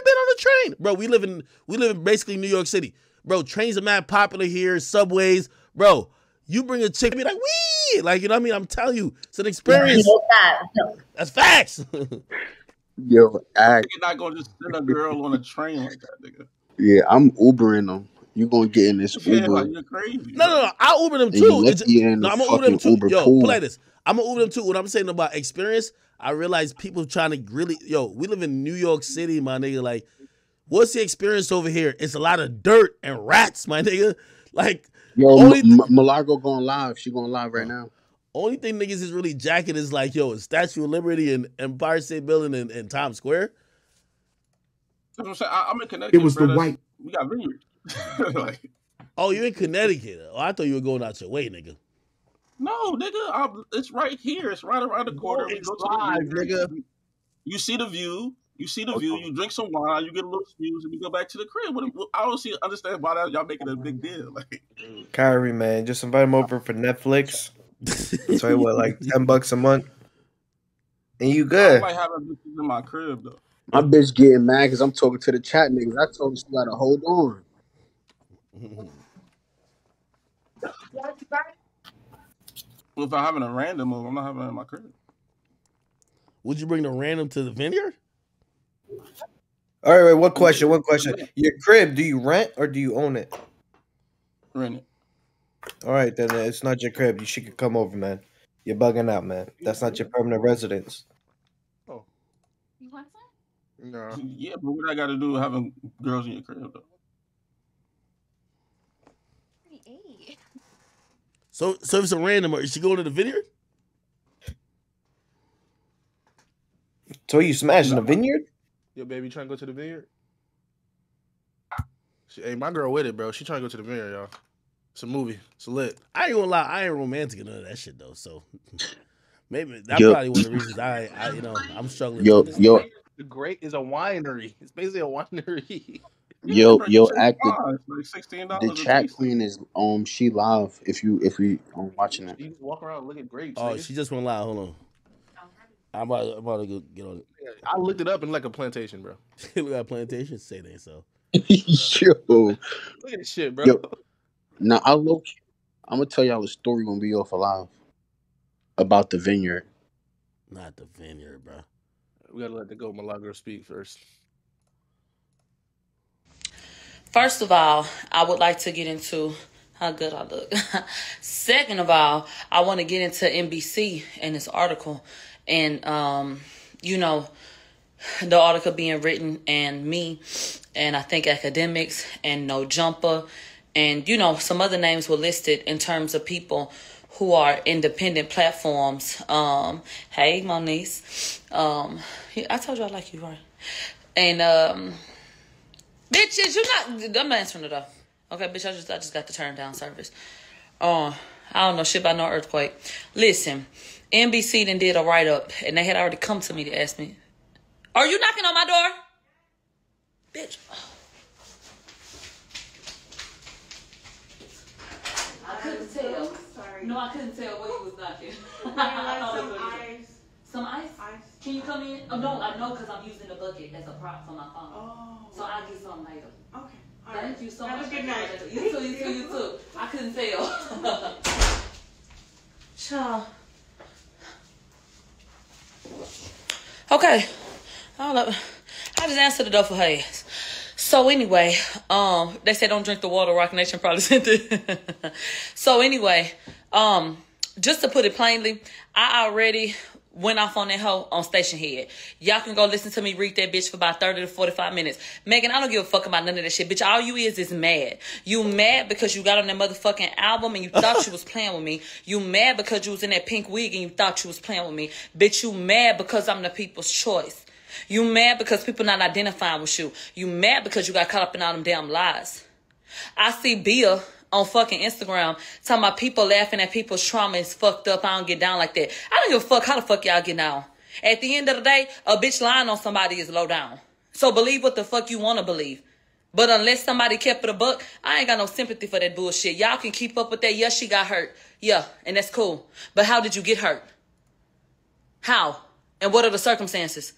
been on a train, bro. We live in basically New York City, bro. Trains are mad popular here, subways, bro. You bring a chick, be like, wee, like you know what I mean. I'm telling you, it's an experience. That's facts. Yo, act. You're not gonna just send a girl on a train like that, nigga. Yeah, I'm Ubering them. You gonna get in this Yeah, Uber? like you're crazy. No. I Uber them And you too. lucky you're in No, the I'm gonna Uber them fucking too. Uber Yo, pool. put like this. I'm gonna Uber them too. What I'm saying about experience, I realize people trying to really, we live in New York City, my nigga. Like, what's the experience over here? It's a lot of dirt and rats, my nigga. Like, Yo, Milagro going live. She going live right now. Only thing niggas is really jacking is like, yo, Statue of Liberty and Empire State Building and Times Square. That's what I'm saying. I'm in Connecticut. It was the white. We got vineyards. Like, oh, you're in Connecticut. Oh, I thought you were going out your way, nigga. No, nigga. It's right here. It's right around the corner. We go to live, nigga. You see the view. You see the view. You drink some wine. You get a little snooze, and you go back to the crib. I don't understand why y'all making a big deal. Like, Kyrie, man, just invite him over for Netflix. Tell you what, like $10 a month, and you good. I might have a bitch in my crib though. My bitch getting mad because I'm talking to the chat niggas. I told her she gotta hold on. Well, if I'm having a random move, I'm not having it in my crib. Would you bring the random to the vineyard? All right, wait, one question. Your crib, do you rent or do you own it? Rent it. All right, then it's not your crib. You should come over, man. You're bugging out, man. That's not your permanent residence. Oh. You want some? No. Yeah, but what I got to do with having girls in your crib, though? So if it's a random, is she going to the vineyard? So you smashing the vineyard? Yo, baby, trying to go to the vineyard? Hey, my girl with it, bro. She trying to go to the vineyard, y'all. It's a movie. It's lit. I ain't gonna lie, I ain't romantic enough of that shit though. So maybe that's probably one of the reasons I I'm struggling. Yo, the Great is a winery. It's basically a winery. Yo, act like $16. The chat queen is she live. If we watching it. You just walk around looking grapes. Oh, nigga. she just went live. Hold on. I'm about to go get on it. I looked it up in like a plantation, bro. Look at plantation. Say they so. Yo, look at this shit, bro. Yo, now I'm gonna tell y'all a story when we off alive about the vineyard. Not the vineyard, bro. We gotta let the go Milagro speak first. First of all, I would like to get into how good I look. Second of all, I want to get into NBC and this article. And, the article being written and me and I think Akademiks and No Jumper and, some other names were listed in terms of people who are independent platforms. Hey, Moniece. I told you I like you, right? And, bitches, I'm not answering it though. Okay, bitch, I just got the turn down service. I don't know shit about no earthquake. Listen, NBC then did a write-up, and they had already come to me to ask me, are you knocking on my door? Bitch. I couldn't tell. Sorry. No, I couldn't tell what you was knocking. Some ice. Some ice? Can you come in? Oh, no, I know because I'm using the bucket as a prop for my phone. Oh. So I'll get some later. Okay. Thank you so much. Have a good night. You too. I couldn't tell. Child. Okay. I just answered the door for her ass. So anyway, they said don't drink the water. Rock Nation probably sent it. So anyway, just to put it plainly, I already went off on that hoe on Station Head. Y'all can go listen to me read that bitch for about 30 to 45 minutes. Megan, I don't give a fuck about none of that shit. Bitch, all you is mad. You mad because you got on that motherfucking album and you thought you was playing with me. You mad because you was in that pink wig and you thought you was playing with me. Bitch, you mad because I'm the people's choice. You mad because people not identifying with you. You mad because you got caught up in all them damn lies. I see Bia on fucking Instagram talking about people laughing at people's trauma is fucked up. I don't get down like that. I don't give a fuck how the fuck y'all get down. At the end of the day, a bitch lying on somebody is low down. So believe what the fuck you want to believe. But unless somebody kept it a buck, I ain't got no sympathy for that bullshit. Y'all can keep up with that. Yeah, she got hurt. Yeah, and that's cool. But how did you get hurt? How? And what are the circumstances?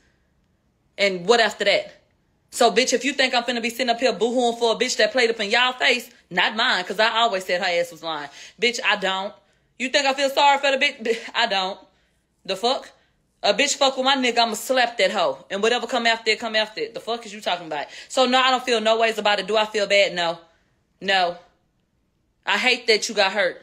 And what after that? So, bitch, if you think I'm finna be sitting up here boo-hooing for a bitch that played up in y'all face, not mine, because I always said her ass was lying. Bitch, I don't. You think I feel sorry for the bitch? I don't. The fuck? A bitch fuck with my nigga, I'ma slap that hoe. And whatever come after it, come after it. The fuck is you talking about? So, no, I don't feel no ways about it. Do I feel bad? No. No. I hate that you got hurt.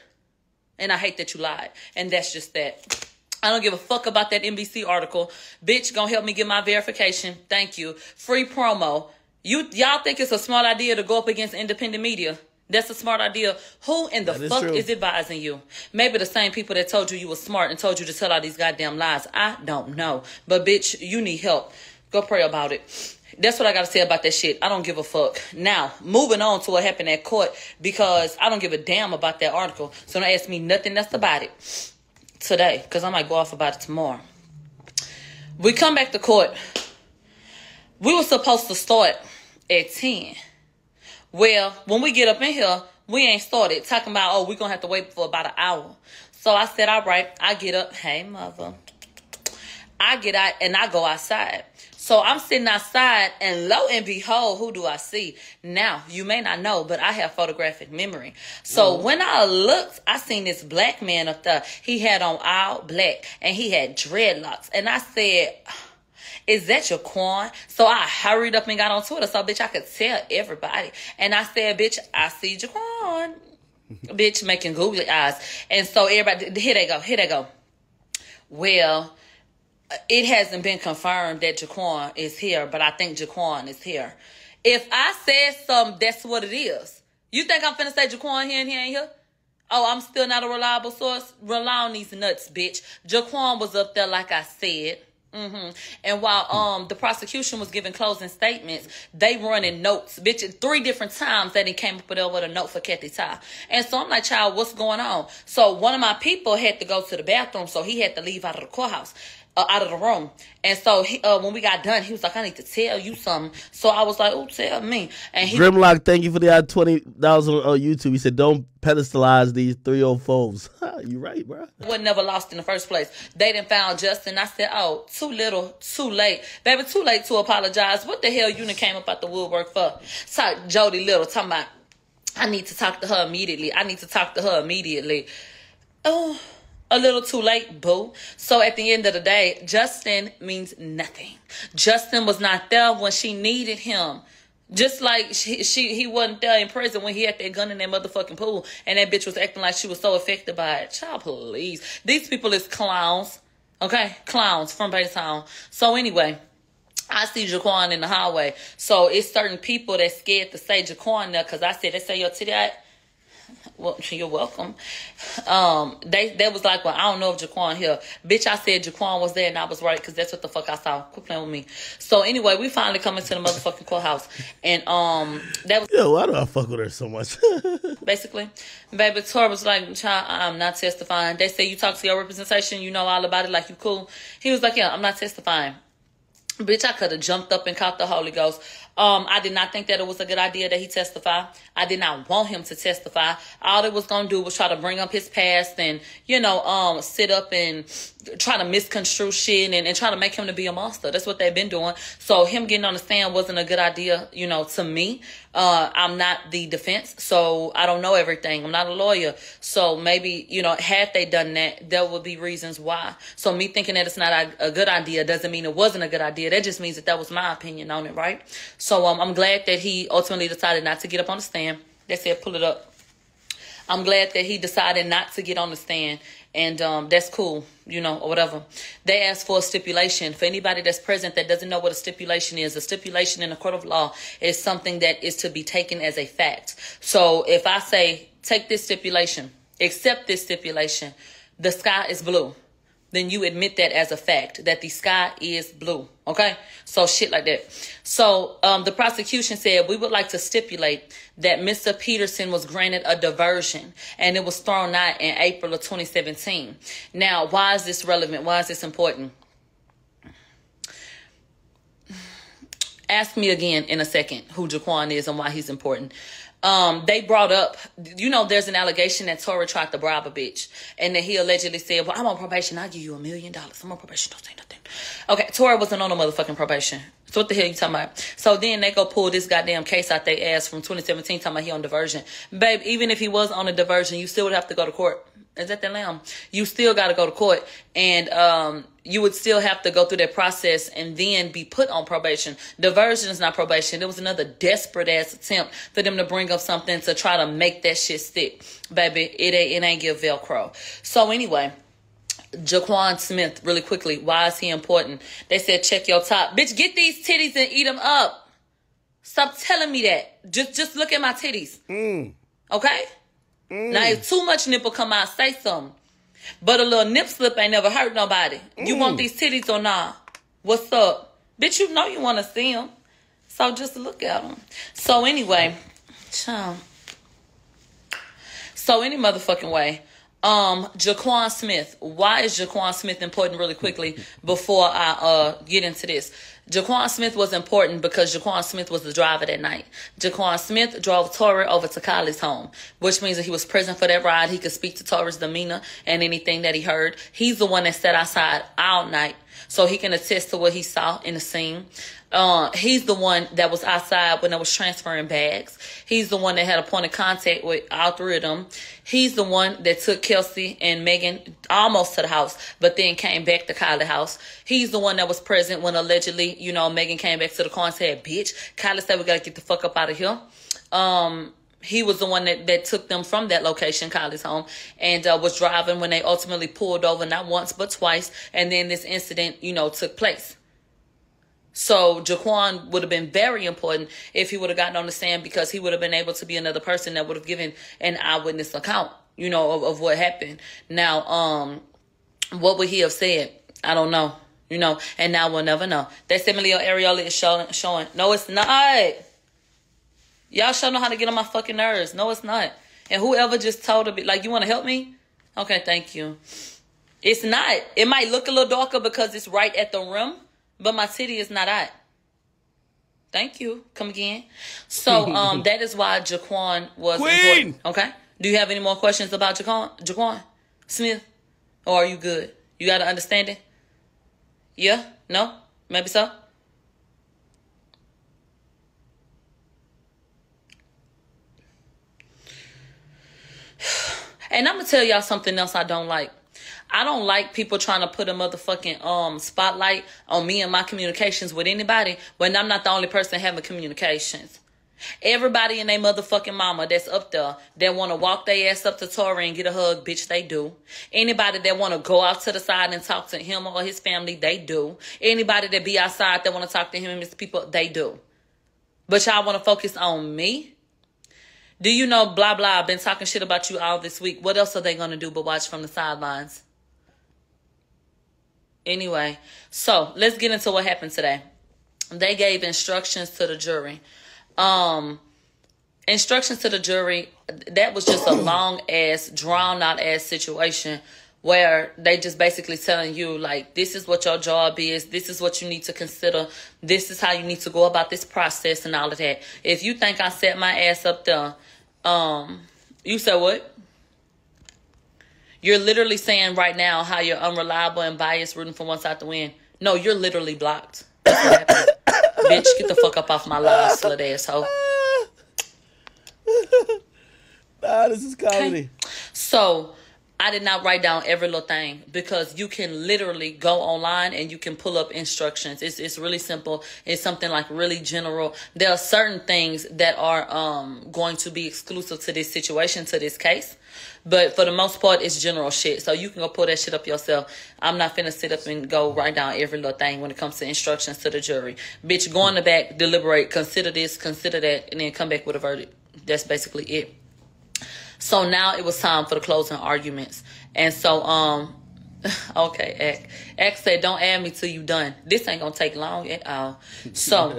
And I hate that you lied. And that's just that. I don't give a fuck about that NBC article. Bitch, gonna help me get my verification. Thank you. Free promo. Y'all think it's a smart idea to go up against independent media? That's a smart idea. Who in the fuck is advising you? Maybe the same people that told you you were smart and told you to tell all these goddamn lies. I don't know. But bitch, you need help. Go pray about it. That's what I got to say about that shit. I don't give a fuck. Now, moving on to what happened at court, because I don't give a damn about that article. So don't ask me nothing else about it today, because I might go off about it tomorrow. We come back to court. We were supposed to start at 10. Well, when we get up in here, we ain't started talking about, oh, we're going to have to wait for about an hour. So I said, all right, I get up. Hey, mother. I get out and I go outside. So I'm sitting outside, and lo and behold, who do I see? Now, you may not know, but I have photographic memory. So when I looked, I seen this black man up there. He had on all black, and he had dreadlocks. And I said, is that Jaquan? So I hurried up and got on Twitter so, bitch, I could tell everybody. And I said, bitch, I see Jaquan. Bitch, making googly eyes. And so everybody, here they go. Well, it hasn't been confirmed that Jaquan is here, but I think Jaquan is here. If I said something, that's what it is. You think I'm finna say Jaquan here and he ain't here? Oh, I'm still not a reliable source? Rely on these nuts, bitch. Jaquan was up there like I said. And while the prosecution was giving closing statements, they running notes. Bitch, 3 different times they done came up with a note for Kathy Ty. And so I'm like, child, what's going on? So one of my people had to go to the bathroom, so he had to leave out of the courthouse. Out of the room. And so he, when we got done, he was like, I need to tell you something. So I was like, oh, tell me. And he, Grimlock, thank you for the $20 on YouTube. He said, don't pedestalize these 3 old foes. You right, bro. was never lost in the first place. They done found Justin. I said, oh, too little, too late. Baby, too late to apologize. What the hell you done came up out the woodwork for? So Jody Little talking about, I need to talk to her immediately. Oh, a little too late, boo. So at the end of the day, Justin means nothing. Justin was not there when she needed him. Just like he wasn't there in prison when he had that gun in that motherfucking pool and that bitch was acting like she was so affected by it. Child, please. These people is clowns. Okay? Clowns from Baytown. So anyway, I see Jaquan in the hallway. So it's certain people that's scared to say Jaquan there because I said, they say your titty out. Well, you're welcome. They was like, well, I don't know if Jaquan here. Bitch, I said Jaquan was there and I was right because that's what the fuck I saw. Quit playing with me. So anyway, we finally come into the motherfucking courthouse. And that was... Yo, why do I fuck with her so much? Basically. Baby, Tory was like, child, I'm not testifying. They say you talk to your representation, you know all about it, like you cool. He was like, yeah, I'm not testifying. Bitch, I could have jumped up and caught the Holy Ghost. I did not think that it was a good idea that he testify. I did not want him to testify. All it was going to do was try to bring up his past and, sit up and try to misconstrue shit and try to make him to be a monster. That's what they've been doing. So him getting on the stand wasn't a good idea, to me. I'm not the defense, so I don't know everything. I'm not a lawyer. So maybe, had they done that, there would be reasons why. So me thinking that it's not a good idea doesn't mean it wasn't a good idea. That just means that was my opinion on it, right? So I'm glad that he ultimately decided not to get up on the stand. They said, pull it up. I'm glad that he decided not to get on the stand. And that's cool, or whatever. They asked for a stipulation. For anybody that's present that doesn't know what a stipulation is, a stipulation in a court of law is something that is to be taken as a fact. So if I say, take this stipulation, accept this stipulation, the sky is blue, then you admit that as a fact, that the sky is blue. Okay? So shit like that. So the prosecution said, we would like to stipulate that Mr. Peterson was granted a diversion and it was thrown out in April of 2017. Now, why is this relevant? Why is this important? Ask me again in a second who Jaquan is and why he's important. They brought up, there's an allegation that Tory tried to bribe a bitch. And that he allegedly said, well, I'm on probation. I'll give you $1 million. I'm on probation. Don't say nothing. Okay, Tory wasn't on no motherfucking probation. So what the hell you talking about? So then they go pull this goddamn case out they ass from 2017 talking about he on diversion. Babe, even if he was on a diversion, you still would have to go to court. Is that the lamb? You still got to go to court. And you would still have to go through that process and then be put on probation. Diversion is not probation. It was another desperate ass attempt for them to bring up something to try to make that shit stick. Baby, it ain't give Velcro. So anyway, Jaquan Smith, really quickly, why is he important? They said, check your top. Bitch, get these titties and eat them up. Stop telling me that. Just look at my titties. Okay? Now, if too much nipple come out, say something. But a little nip slip ain't never hurt nobody. You want these titties or nah? What's up? Bitch, you know you want to see them. So just look at them. So anyway, so any motherfucking way, Jaquan Smith. Why is Jaquan Smith important really quickly before I get into this? Jaquan Smith was important because Jaquan Smith was the driver that night. Jaquan Smith drove Tory over to Kylie's home, which means that he was present for that ride. He could speak to Tory's demeanor and anything that he heard. He's the one that sat outside all night, so he can attest to what he saw in the scene. He's the one that was outside when I was transferring bags. He's the one that had a point of contact with all three of them. He's the one that took Kelsey and Megan almost to the house, but then came back to Kylie's house. He's the one that was present when allegedly, Megan came back to the car and said, bitch, Kylie said we got to get the fuck up out of here. He was the one that took them from that location, Kylie's home, and was driving when they ultimately pulled over, not once but twice, and then this incident, took place. So Jaquan would have been very important if he would have gotten on the stand, because he would have been able to be another person that would have given an eyewitness account, of what happened. Now, what would he have said? I don't know, and now we'll never know. That Emilio Areola is showing. No, it's not. Y'all sure know how to get on my fucking nerves. No, it's not. And whoever just told her, you want to help me? Okay, thank you. It's not. It might look a little darker because it's right at the rim, but my titty is not out. Thank you. Come again. So that is why Jaquan was important. Okay? Do you have any more questions about Jaquan Smith? Or are you good? You got to understand it? Yeah? No? Maybe so? And I'm going to tell y'all something else I don't like. I don't like people trying to put a motherfucking spotlight on me and my communications with anybody when I'm not the only person having communications. Everybody and their motherfucking mama that's up there that want to walk their ass up to Tory and get a hug, bitch, they do. Anybody that want to go out to the side and talk to him or his family, they do. Anybody that be outside that want to talk to him and his people, they do. But y'all want to focus on me? Do you know blah blah been talking shit about you all this week? What else are they going to do but watch from the sidelines? Anyway, so let's get into what happened today. They gave instructions to the jury. Instructions to the jury, that was just a long ass, drawn out ass situation where they just basically telling you, this is what your job is. This is what you need to consider. This is how you need to go about this process and all of that. If you think I set my ass up there, you said what? You're literally saying right now how you're unreliable and biased, rooting for one side to win. No, you're literally blocked. That's what happened. Bitch, get the fuck up off my live, slut asshole. Nah, this is comedy. Okay. So, I did not write down every little thing because you can literally go online and you can pull up instructions. It's really simple. It's something really general. There are certain things that are going to be exclusive to this situation, to this case. But for the most part, it's general shit. So you can go pull that shit up yourself. I'm not finna sit up and go write down every little thing when it comes to instructions to the jury. Bitch, go in the back, deliberate, consider this, consider that, and then come back with a verdict. That's basically it. So now it was time for the closing arguments. And so, okay, X said, don't add me till you done. This ain't gonna take long at all. So,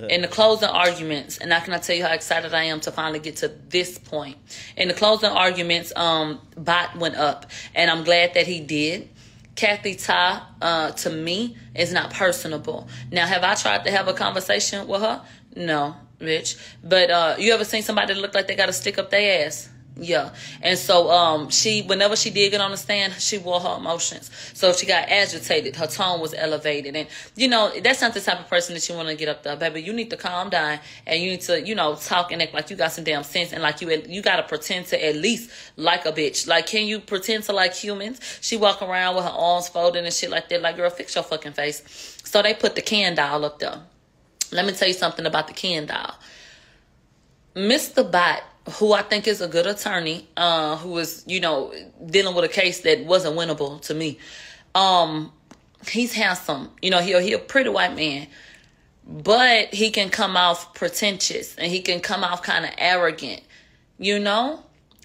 in the closing arguments, and I cannot tell you how excited I am to finally get to this point. In the closing arguments, Bot went up, and I'm glad that he did. Kathy Ty, to me, is not personable. Now, have I tried to have a conversation with her? No, bitch. But you ever seen somebody that look like they got to stick up their ass? Yeah. And so whenever she did get on the stand, she wore her emotions. So if she got agitated, her tone was elevated. And, that's not the type of person that you want to get up there. Baby, you need to calm down and you need to, talk and act like you got some damn sense and like you got to pretend to at least like a bitch. Like, can you pretend to like humans? She walk around with her arms folded and shit like that. Like, girl, fix your fucking face. So they put the Ken doll up there. Let me tell you something about the Ken doll. Mr. Bott, who I think is a good attorney, who is, dealing with a case that wasn't winnable to me. He's handsome. He a pretty white man. But he can come off pretentious and he can come off kind of arrogant,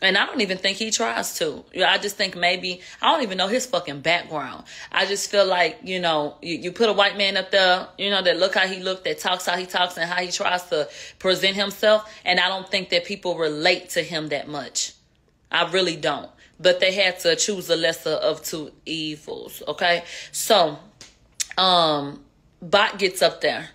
And I don't even think he tries to. I just think maybe, I don't even know his fucking background. I just feel like, you put a white man up there, that look how he look, that talks how he talks and how he tries to present himself. And I don't think that people relate to him that much. I really don't. But they had to choose the lesser of two evils, okay? So, Bot gets up there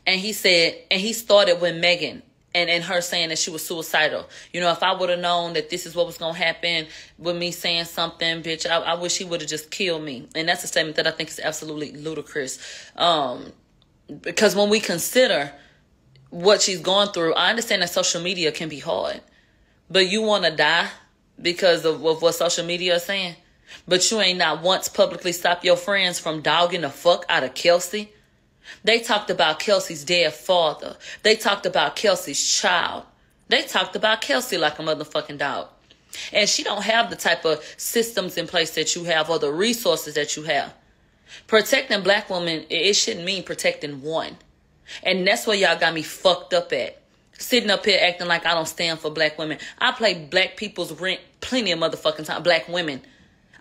and he said, and he started with Megan. And her saying that she was suicidal. If I would have known that this is what was going to happen with me saying something, bitch, I wish he would have just killed me. And that's a statement that I think is absolutely ludicrous. Because when we consider what she's going through, I understand that social media can be hard. But you want to die because of what social media is saying? But you ain't not once publicly stopped your friends from dogging the fuck out of Kelsey? They talked about Kelsey's dead father. They talked about Kelsey's child. They talked about Kelsey like a motherfucking dog. And she don't have the type of systems in place that you have or the resources that you have. Protecting black women, it shouldn't mean protecting one. And that's where y'all got me fucked up at. Sitting up here acting like I don't stand for black women. I play black people's rent plenty of motherfucking time. Black women.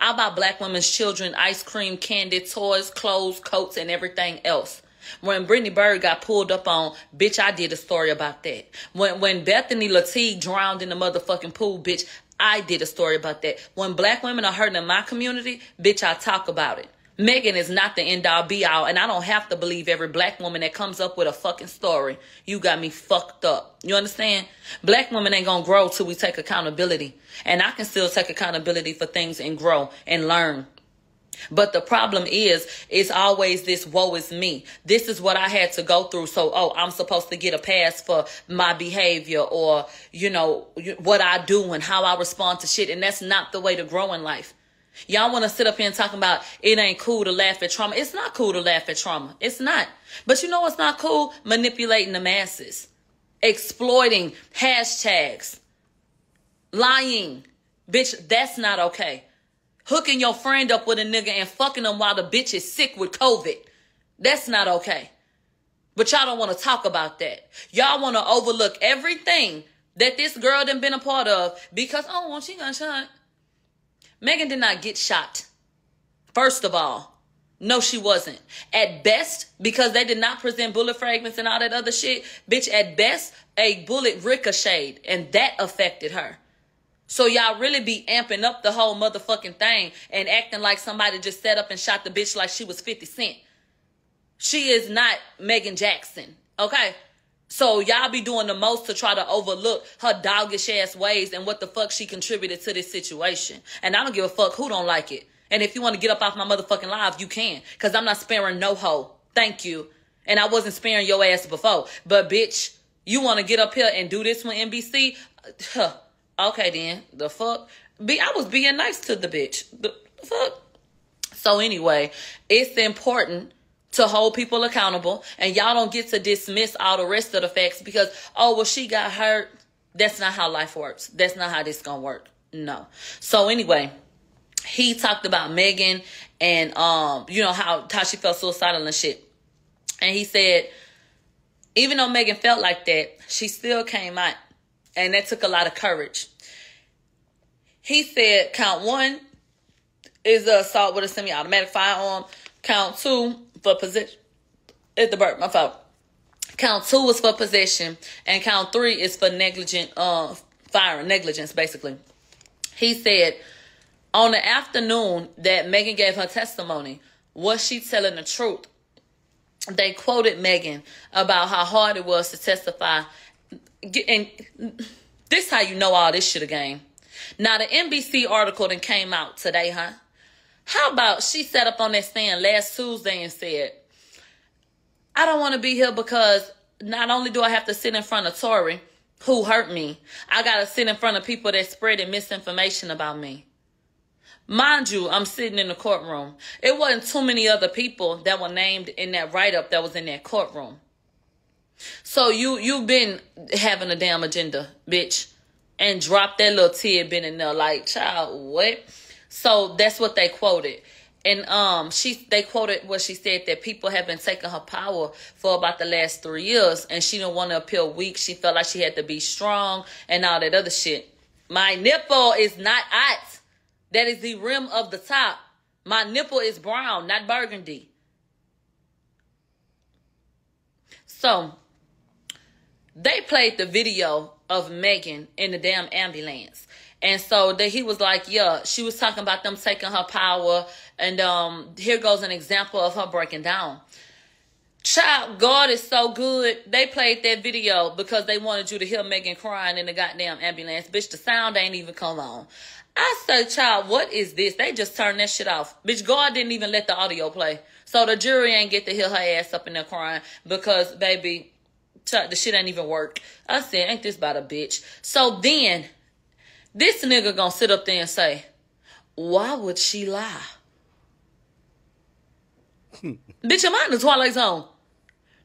I buy black women's children ice cream, candy, toys, clothes, coats, and everything else. When Brittany Bird got pulled up on, bitch, I did a story about that. When Bethany Lateef drowned in the motherfucking pool, bitch, I did a story about that. When black women are hurting in my community, bitch, I talk about it. Megan is not the end-all be-all, and I don't have to believe every black woman that comes up with a fucking story. You got me fucked up. You understand? Black women ain't gonna grow till we take accountability. And I can still take accountability for things and grow and learn. But the problem is, it's always this woe is me. This is what I had to go through. So, I'm supposed to get a pass for my behavior or, what I do and how I respond to shit. And that's not the way to grow in life. Y'all want to sit up here and talk about it ain't cool to laugh at trauma. It's not cool to laugh at trauma. It's not. But you know what's not cool? Manipulating the masses. Exploiting hashtags. Lying. Bitch, that's not okay. Hooking your friend up with a nigga and fucking them while the bitch is sick with COVID. That's not okay. But y'all don't want to talk about that. Y'all want to overlook everything that this girl done been a part of because, she got shot. Megan did not get shot. First of all, no, she wasn't. At best, because they did not present bullet fragments and all that other shit, bitch, at best, a bullet ricocheted and that affected her. So y'all really be amping up the whole motherfucking thing and acting like somebody just sat up and shot the bitch like she was 50 Cent. She is not Megan Jackson, okay? So y'all be doing the most to try to overlook her doggish ass ways and what the fuck she contributed to this situation. And I don't give a fuck who don't like it. And if you want to get up off my motherfucking live, you can. Because I'm not sparing no hoe. Thank you. And I wasn't sparing your ass before. But bitch, you want to get up here and do this with NBC? Okay then, the fuck? I was being nice to the bitch. The fuck? So anyway, it's important to hold people accountable. And y'all don't get to dismiss all the rest of the facts because, she got hurt. That's not how life works. That's not how this gonna work. No. So anyway, he talked about Megan and, how she felt suicidal and shit. And he said, even though Megan felt like that, she still came out. And that took a lot of courage. He said count 1 is the assault with a semi-automatic firearm. Count 2 for possession. It's the burp, my fault. Count 2 is for possession. And count 3 is for negligent firing. Negligence, basically. He said On the afternoon that Megan gave her testimony, was she telling the truth? They quoted Megan about how hard it was to testify. And this how you know all this shit again. Now, the NBC article that came out today, huh? How about she sat up on that stand last Tuesday and said, I don't want to be here because not only do I have to sit in front of Tory, who hurt me, I got to sit in front of people that spreading misinformation about me. Mind you, I'm sitting in the courtroom. It wasn't too many other people that were named in that write-up that was in that courtroom. So you've been having a damn agenda, bitch. And drop that little tidbit in there like, child, what? So that's what they quoted. And they quoted what she said, that people have been taking her power for about the last 3 years, and she didn't want to appear weak. She felt like she had to be strong and all that other shit. My nipple is not hot. That is the rim of the top. My nipple is brown, not burgundy. So they played the video of Megan in the damn ambulance. And so he was like, yeah, she was talking about them taking her power. And here goes an example of her breaking down. Child, God is so good. They played that video because they wanted you to hear Megan crying in the goddamn ambulance. Bitch, the sound ain't even come on. I said, child, what is this? They just turned that shit off. Bitch, God didn't even let the audio play. So the jury ain't get to hear her ass up in there crying because, baby, the shit ain't even work. I said, ain't this about a bitch? So then, this nigga gonna sit up there and say, why would she lie? Bitch, am I in the Twilight Zone?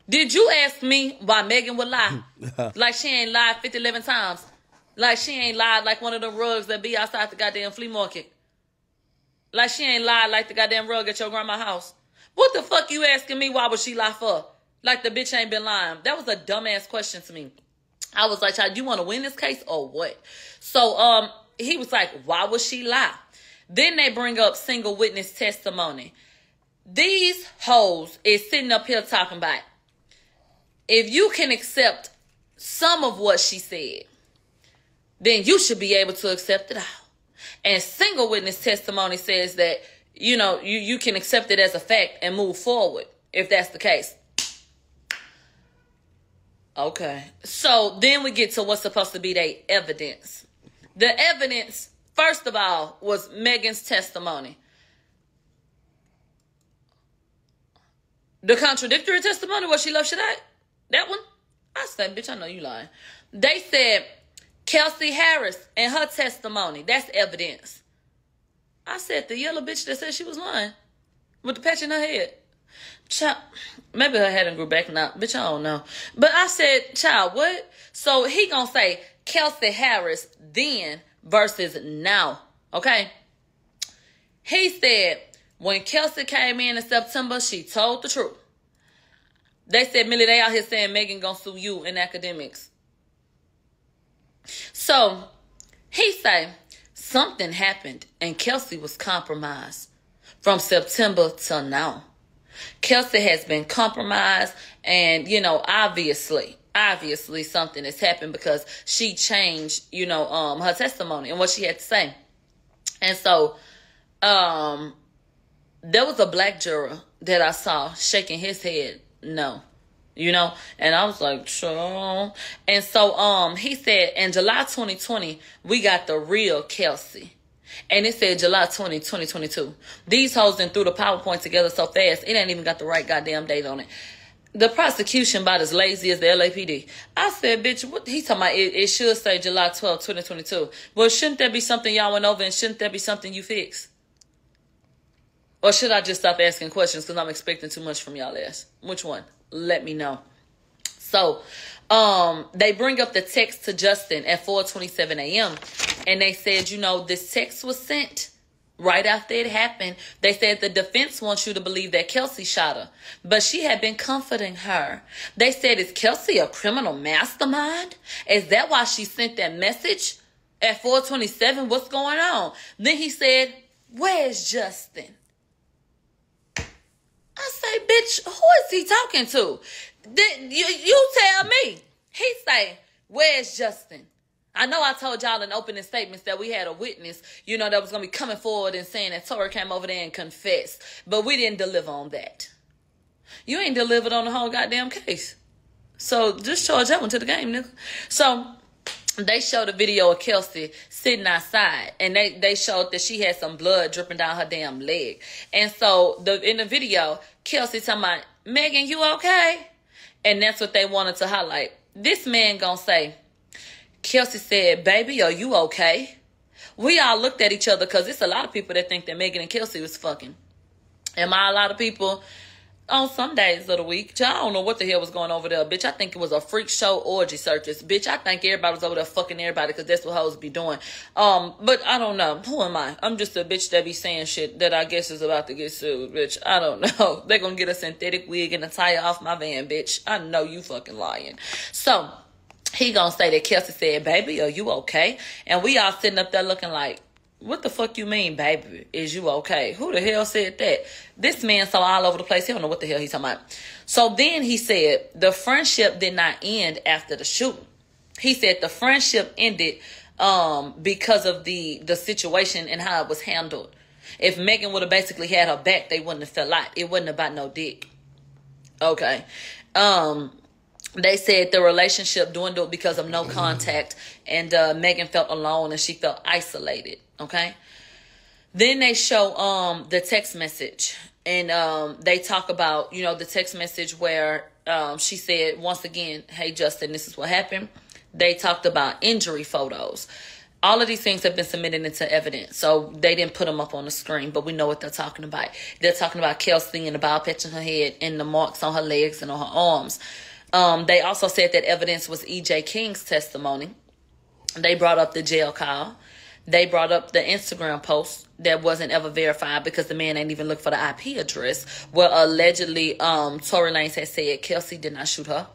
Did you ask me why Megan would lie? Like she ain't lied 11 times. Like she ain't lied like one of the rugs that be outside the goddamn flea market. Like she ain't lied like the goddamn rug at your grandma's house. What the fuck you asking me why would she lie for? Like the bitch ain't been lying. That was a dumbass question to me. I was like, child, do you want to win this case or what? So he was like, why would she lie? Then they bring up single witness testimony. These hoes is sitting up here talking about, if you can accept some of what she said, then you should be able to accept it all. And single witness testimony says that, you know, you can accept it as a fact and move forward if that's the case. Okay. So then we get to what's supposed to be their evidence. The evidence, first of all, was Megan's testimony. The contradictory testimony, what she loved shit at? That one? I said, bitch, I know you lying. They said Kelsey Harris and her testimony. That's evidence. I said the yellow bitch that said she was lying with the patch in her head. Child, maybe her head done grew back now. Bitch, I don't know. But I said, child, what? So he gonna say Kelsey Harris then versus now. Okay? He said when Kelsey came in September, she told the truth. They said, Millie, they out here saying Megan gonna sue you in academics. So he say something happened and Kelsey was compromised from September till now. Kelsey has been compromised and, you know, obviously something has happened because she changed, you know, her testimony and what she had to say. And so, there was a black juror that I saw shaking his head no, you know, and I was like, sure. And so, he said in July 2020, we got the real Kelsey. And it said July 20, 2022. These hoes done threw the PowerPoint together so fast, it ain't even got the right goddamn date on it. The prosecution about as lazy as the LAPD. I said, bitch, what he talking about? It should say July 12, 2022. Well, shouldn't that be something y'all went over and shouldn't that be something you fix? Or should I just stop asking questions because I'm expecting too much from y'all ass? Which one? Let me know. So, they bring up the text to Justin at 4:27 a.m. And they said, you know, this text was sent right after it happened. They said the defense wants you to believe that Kelsey shot her, but she had been comforting her. They said, is Kelsey a criminal mastermind? Is that why she sent that message at 4:27? What's going on? Then he said, where's Justin? I say, bitch, who is he talking to? You tell me. He say, where's Justin? I know I told y'all in opening statements that we had a witness, you know, that was going to be coming forward and saying that Tory came over there and confessed. But we didn't deliver on that. You ain't delivered on the whole goddamn case. So just charge that one to the game, nigga. So they showed a video of Kelsey sitting outside, and they showed that she had some blood dripping down her damn leg. And so in the video, Kelsey talking about, Megan, you okay? And that's what they wanted to highlight. This man gonna say, Kelsey said, baby, are you okay? We all looked at each other because it's a lot of people that think that Megan and Kelsey was fucking. Am I a lot of people? On some days of the week, I don't know what the hell was going over there, bitch. I think it was a freak show orgy circus, bitch. I think everybody was over there fucking everybody because that's what hoes be doing. But I don't know. Who am I? I'm just a bitch that be saying shit that I guess is about to get sued, bitch. I don't know. They're gonna get a synthetic wig and a tire off my van, bitch. I know you fucking lying. So he gonna say that Kelsey said, baby, are you okay? And we all sitting up there looking like, what the fuck you mean, baby? Is you okay? Who the hell said that? This man so all over the place. He don't know what the hell he's talking about. So then he said the friendship did not end after the shooting. He said the friendship ended because of the situation and how it was handled. If Megan would have basically had her back, they wouldn't have fell out. It wasn't about no dick. Okay. They said the relationship dwindled because of no contact, and Megan felt alone and she felt isolated. Okay. Then they show the text message, and they talk about, you know, the text message where she said, once again, hey, Justin, this is what happened. They talked about injury photos. All of these things have been submitted into evidence, so they didn't put them up on the screen, but we know what they're talking about. They're talking about Kelsey and the ball patch on her head and the marks on her legs and on her arms. They also said that evidence was E.J. King's testimony. They brought up the jail call. They brought up the Instagram post that wasn't ever verified because the man ain't even looked for the IP address where allegedly Tory Lanez had said Kelsey did not shoot her.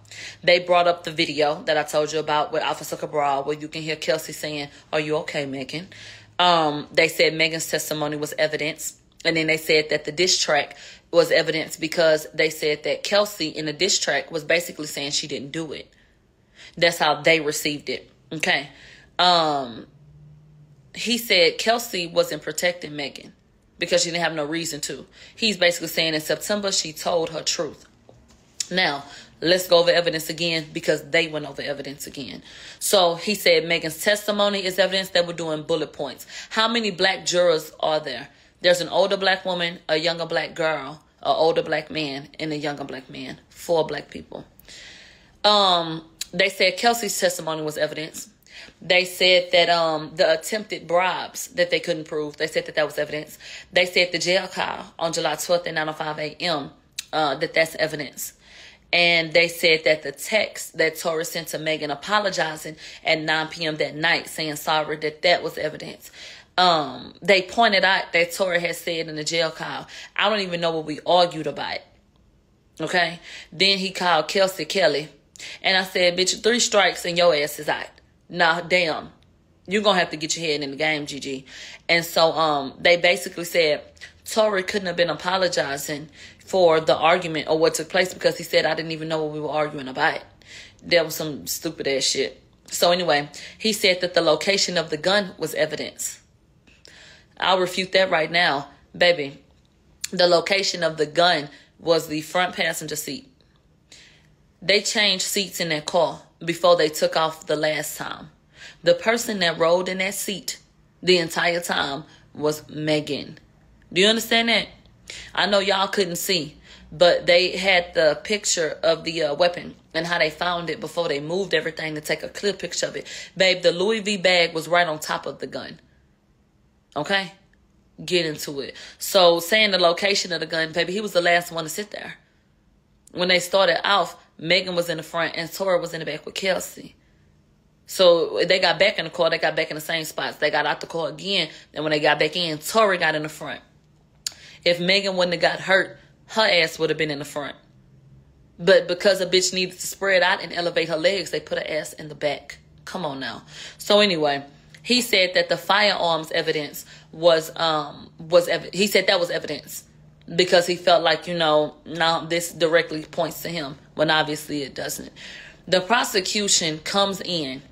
They brought up the video that I told you about with Officer Cabral where you can hear Kelsey saying, are you okay, Megan? They said Megan's testimony was evidence. And then they said that the diss track was evidence because they said that Kelsey in the diss track was basically saying she didn't do it. That's how they received it. Okay. He said Kelsey wasn't protecting Megan because she didn't have no reason to. He's basically saying in September she told her truth. Now, let's go over evidence again because they went over evidence again. So he said Megan's testimony is evidence that we're doing bullet points. How many black jurors are there? There's an older black woman, a younger black girl, an older black man, and a younger black man. 4 black people. They said Kelsey's testimony was evidence. They said that the attempted bribes that they couldn't prove, they said that that was evidence. They said the jail call on July 12th at 9:05 a.m., that's evidence. And they said that the text that Tory sent to Megan apologizing at 9 p.m. that night, saying sorry, that was evidence. They pointed out that Tory had said in the jail call, I don't even know what we argued about. Okay? Then he called Kelsey Kelly. And I said, bitch, 3 strikes and your ass is out. Nah, damn. You're going to have to get your head in the game, Gigi. And so they basically said Tory couldn't have been apologizing for the argument or what took place because he said, I didn't even know what we were arguing about. That was some stupid ass shit. So anyway, he said that the location of the gun was evidence. I'll refute that right now. Baby, the location of the gun was the front passenger seat. They changed seats in that car before they took off the last time. The person that rode in that seat the entire time was Megan. Do you understand that? I know y'all couldn't see, but they had the picture of the weapon and how they found it before they moved everything to take a clear picture of it. Babe, the Louis V bag was right on top of the gun. Okay? Get into it. So saying the location of the gun, baby, he was the last one to sit there. When they started off, Megan was in the front and Tory was in the back with Kelsey. So they got back in the car. They got back in the same spots. They got out the car again. And when they got back in, Tory got in the front. If Megan wouldn't have got hurt, her ass would have been in the front. But because a bitch needed to spread out and elevate her legs, they put her ass in the back. Come on now. So anyway, he said that the firearms evidence he said that was evidence because he felt like, now this directly points to him when obviously it doesn't. The prosecution comes in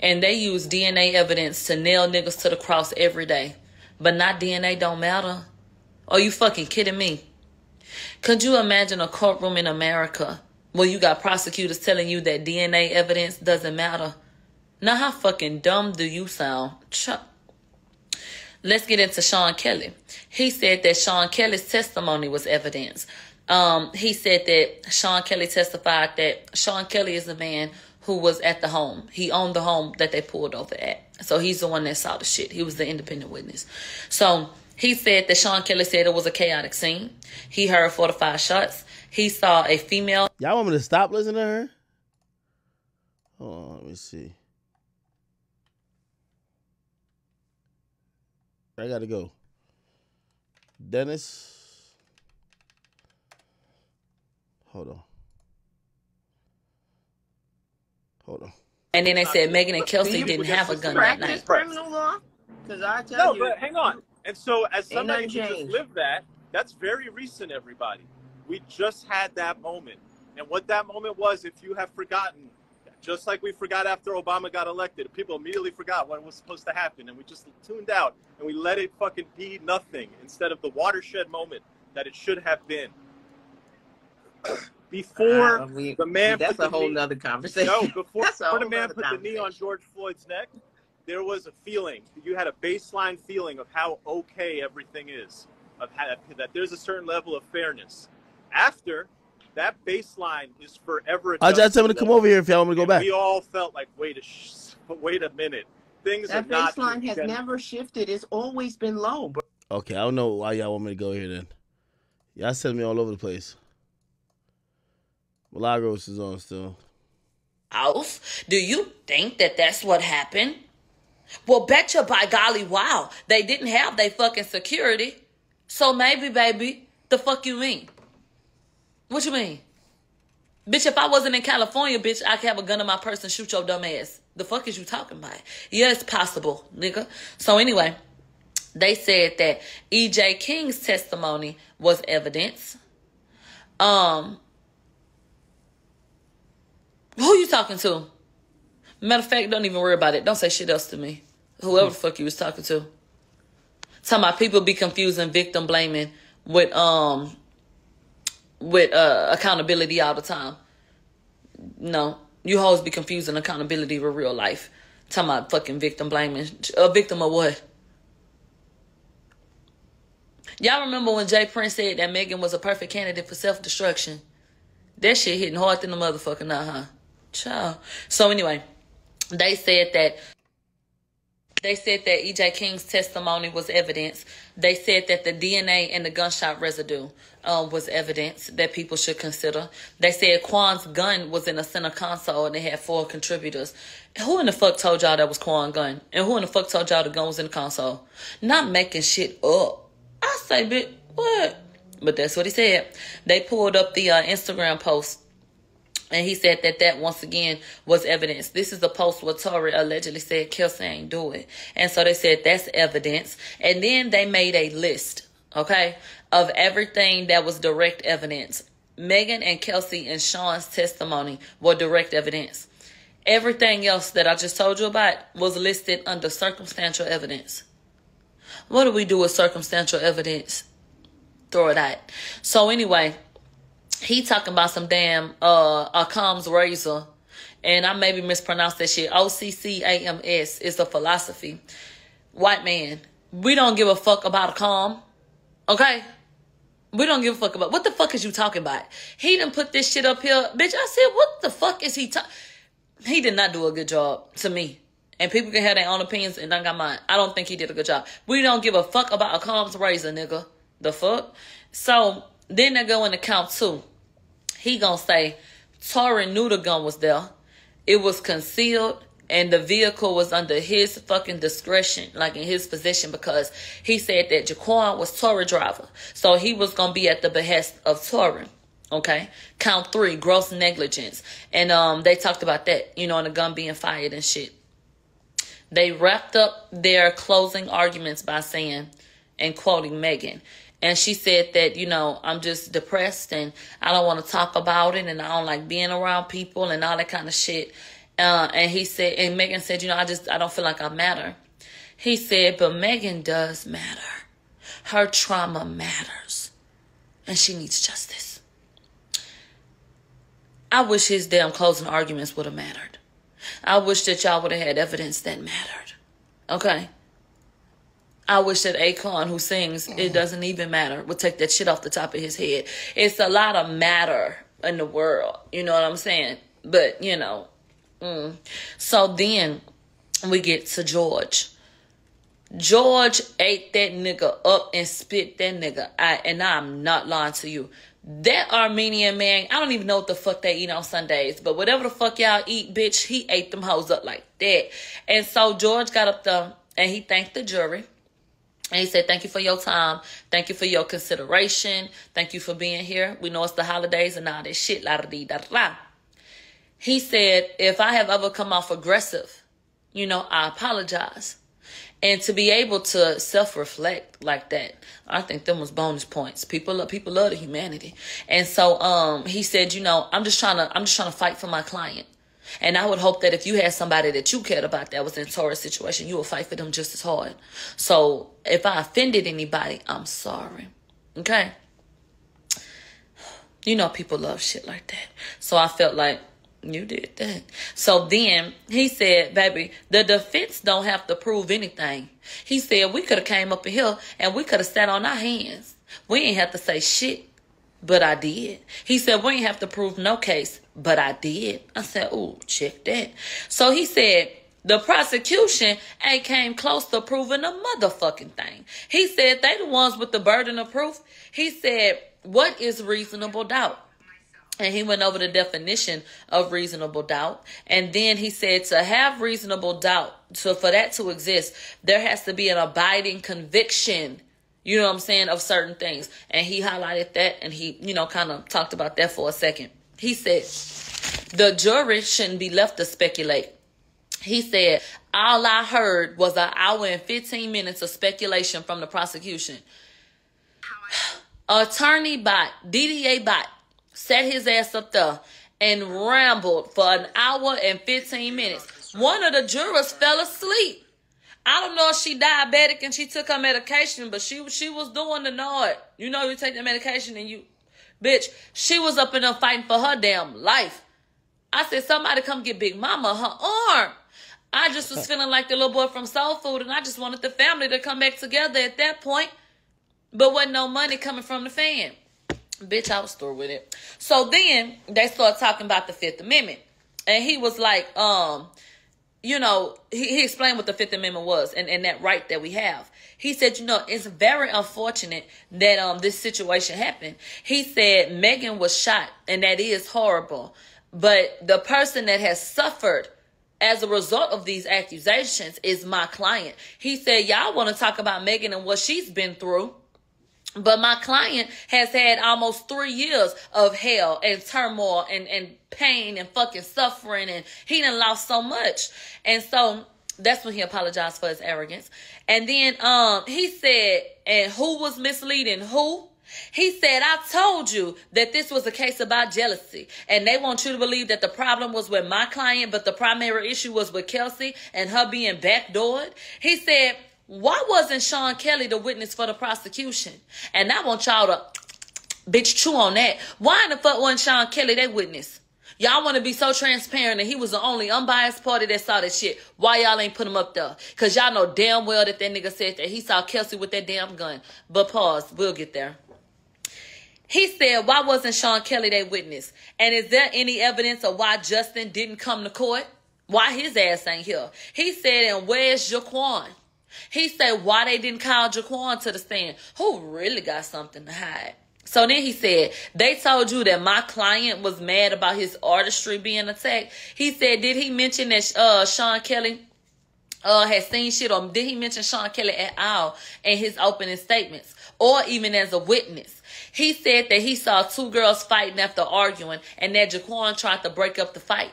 And they use DNA evidence to nail niggas to the cross every day. But not DNA don't matter. Are you fucking kidding me? Could you imagine a courtroom in America where you got prosecutors telling you that DNA evidence doesn't matter? Now how fucking dumb do you sound? Let's get into Sean Kelly. He said that Sean Kelly's testimony was evidence. He said that Sean Kelly testified that Sean Kelly is the man who was at the home. He owned the home that they pulled over at. So he's the one that saw the shit. He was the independent witness. So he said that Sean Kelly said it was a chaotic scene. He heard 4 to 5 shots. He saw a female. Y'all want me to stop listening to her? Hold on, let me see. I gotta go. Dennis. Hold on. And then they said Megan and Kelsey didn't have a gun that night. Criminal law? Because I tell you. No, but hang on. And so, as somebody who just changed. lived that, that's very recent, everybody. We just had that moment. And what that moment was, if you have forgotten, just like we forgot after Obama got elected, people immediately forgot what was supposed to happen. And we just tuned out and we let it fucking be nothing instead of the watershed moment that it should have been. Before the man that's put a whole nother conversation. No, before That's a whole the man nother put the knee on George Floyd's neck, there was a feeling. You had a baseline feeling of how okay everything is, of how, that there's a certain level of fairness. After, that baseline is forever. I just tell him to come over here if y'all want me to go back. We all felt like, wait a minute. Things that are not. baseline has never shifted. It's always been low. Okay, I don't know why y'all want me to go here then. Y'all send me all over the place. Milagros is on still. House? Do you think that that's what happened? Well, betcha by golly, wow. They didn't have their fucking security. So maybe, baby, the fuck you mean? What you mean? Bitch, if I wasn't in California, bitch, I could have a gun in my purse and shoot your dumb ass. The fuck is you talking about? Yeah, it's possible, nigga. So anyway, they said that E.J. King's testimony was evidence. Who you talking to? Matter of fact, don't even worry about it. Don't say shit else to me. Whoever the fuck you was talking to. Talking about people be confusing victim blaming with accountability all the time. No. You hoes be confusing accountability with real life. Talking about fucking victim blaming. A victim of what? Y'all remember when Jay Prince said that Megan was a perfect candidate for self-destruction? That shit hitting hard than the motherfucker now, huh? Ciao. So anyway, they said that E.J. King's testimony was evidence. They said that the DNA and the gunshot residue was evidence that people should consider. They said Quan's gun was in the center console and they had 4 contributors. Who in the fuck told y'all that was Quan's gun? And who in the fuck told y'all the gun was in the console? Not making shit up. I say, bitch, what? But that's what he said. They pulled up the Instagram post. And he said that once again was evidence. This is the post where Tory allegedly said Kelsey ain't do it. And so they said that's evidence. And then they made a list, okay, of everything that was direct evidence. Megan and Kelsey and Sean's testimony were direct evidence. Everything else that I just told you about was listed under circumstantial evidence. What do we do with circumstantial evidence? Throw it out. So anyway, he talking about some damn Occam's razor, and I maybe mispronounced that shit. OCCAMS is a philosophy. White man, we don't give a fuck about Occam, okay? We don't give a fuck about. What the fuck is you talking about? He done put this shit up here, bitch. I said, what the fuck is he talking? He did not do a good job to me. And people can have their own opinions, and I got mine. I don't think he did a good job. We don't give a fuck about Occam's razor, nigga. The fuck? So then they go into count 2. He gonna say Tory knew the gun was there. It was concealed and the vehicle was under his fucking discretion, like in his possession, because he said that Jaquan was Tory driver. So he was gonna be at the behest of Tory. Okay? Count 3, gross negligence. And they talked about that, you know, and the gun being fired and shit. They wrapped up their closing arguments by saying, and quoting Megan, and she said that, you know, I'm just depressed and I don't want to talk about it and I don't like being around people and all that kind of shit. And he said, and Megan said, you know, I don't feel like I matter. He said, but Megan does matter. Her trauma matters. And she needs justice. I wish his damn closing arguments would have mattered. I wish that y'all would have had evidence that mattered. Okay? I wish that Akon, who sings It Doesn't Even Matter, would take that shit off the top of his head. It's a lot of matter in the world. You know what I'm saying? But, you know. So then we get to George. George ate that nigga up and spit that nigga out. And I'm not lying to you. That Armenian man, I don't even know what the fuck they eat on Sundays. But whatever the fuck y'all eat, bitch, he ate them hoes up like that. And so George got up there and he thanked the jury. And he said, thank you for your time. Thank you for your consideration. Thank you for being here. We know it's the holidays and all that shit. La-da-dee-da-da-da. He said, if I have ever come off aggressive, you know, I apologize. And to be able to self-reflect like that, I think them was bonus points. People love the humanity. And so he said, you know, I'm just trying to fight for my client. And I would hope that if you had somebody that you cared about that was in Tory's situation, you would fight for them just as hard. So if I offended anybody, I'm sorry. Okay? You know people love shit like that. So I felt like you did that. So then he said, baby, the defense don't have to prove anything. He said, we could have came up in here and we could have sat on our hands. We ain't have to say shit, but I did. He said, we ain't have to prove no case, but I did. I said, ooh, check that. So he said, the prosecution ain't came close to proving a motherfucking thing. He said, they the ones with the burden of proof. He said, what is reasonable doubt? And he went over the definition of reasonable doubt. And then he said to have reasonable doubt, so for that to exist, there has to be an abiding conviction, you know what I'm saying, of certain things. And he highlighted that and he, you know, kind of talked about that for a second. He said the jury shouldn't be left to speculate. He said, all I heard was an hour and 15 minutes of speculation from the prosecution. Attorney Bot, DDA Bot, sat his ass up there and rambled for an hour and 15 minutes. One of the jurors fell asleep. I don't know if she diabetic and she took her medication, but she was doing the nod. You know, you take the medication and you, bitch, she was up in there fighting for her damn life. I said, somebody come get Big Mama her arm. I just was feeling like the little boy from Soul Food, and I just wanted the family to come back together at that point. But wasn't no money coming from the fan. Bitch, I was through with it. So then they started talking about the Fifth Amendment. And he was like, you know, he explained what the Fifth Amendment was and that right that we have. He said, you know, it's very unfortunate that this situation happened. He said Megan was shot, and that is horrible. But the person that has suffered as a result of these accusations is my client. He said, y'all want to talk about Megan and what she's been through. But my client has had almost 3 years of hell and turmoil and pain and fucking suffering. And he done lost so much. And so that's when he apologized for his arrogance. And then he said, and who was misleading who? He said, I told you that this was a case about jealousy. And they want you to believe that the problem was with my client, but the primary issue was with Kelsey and her being backdoored. He said, why wasn't Sean Kelly the witness for the prosecution? And I want y'all to, bitch, chew on that. Why in the fuck wasn't Sean Kelly that witness? Y'all want to be so transparent and he was the only unbiased party that saw that shit. Why y'all ain't put him up there? Because y'all know damn well that nigga said that he saw Kelsey with that damn gun. But pause, we'll get there. He said, why wasn't Sean Kelly that witness? And is there any evidence of why Justin didn't come to court? Why his ass ain't here? He said, and where's Jaquan? He said, why they didn't call Jaquan to the stand? Who really got something to hide? So then he said, they told you that my client was mad about his artistry being attacked. He said, did he mention that Sean Kelly had seen shit, or did he mention Sean Kelly at all in his opening statements or even as a witness? He said that he saw 2 girls fighting after arguing and that Jaquan tried to break up the fight.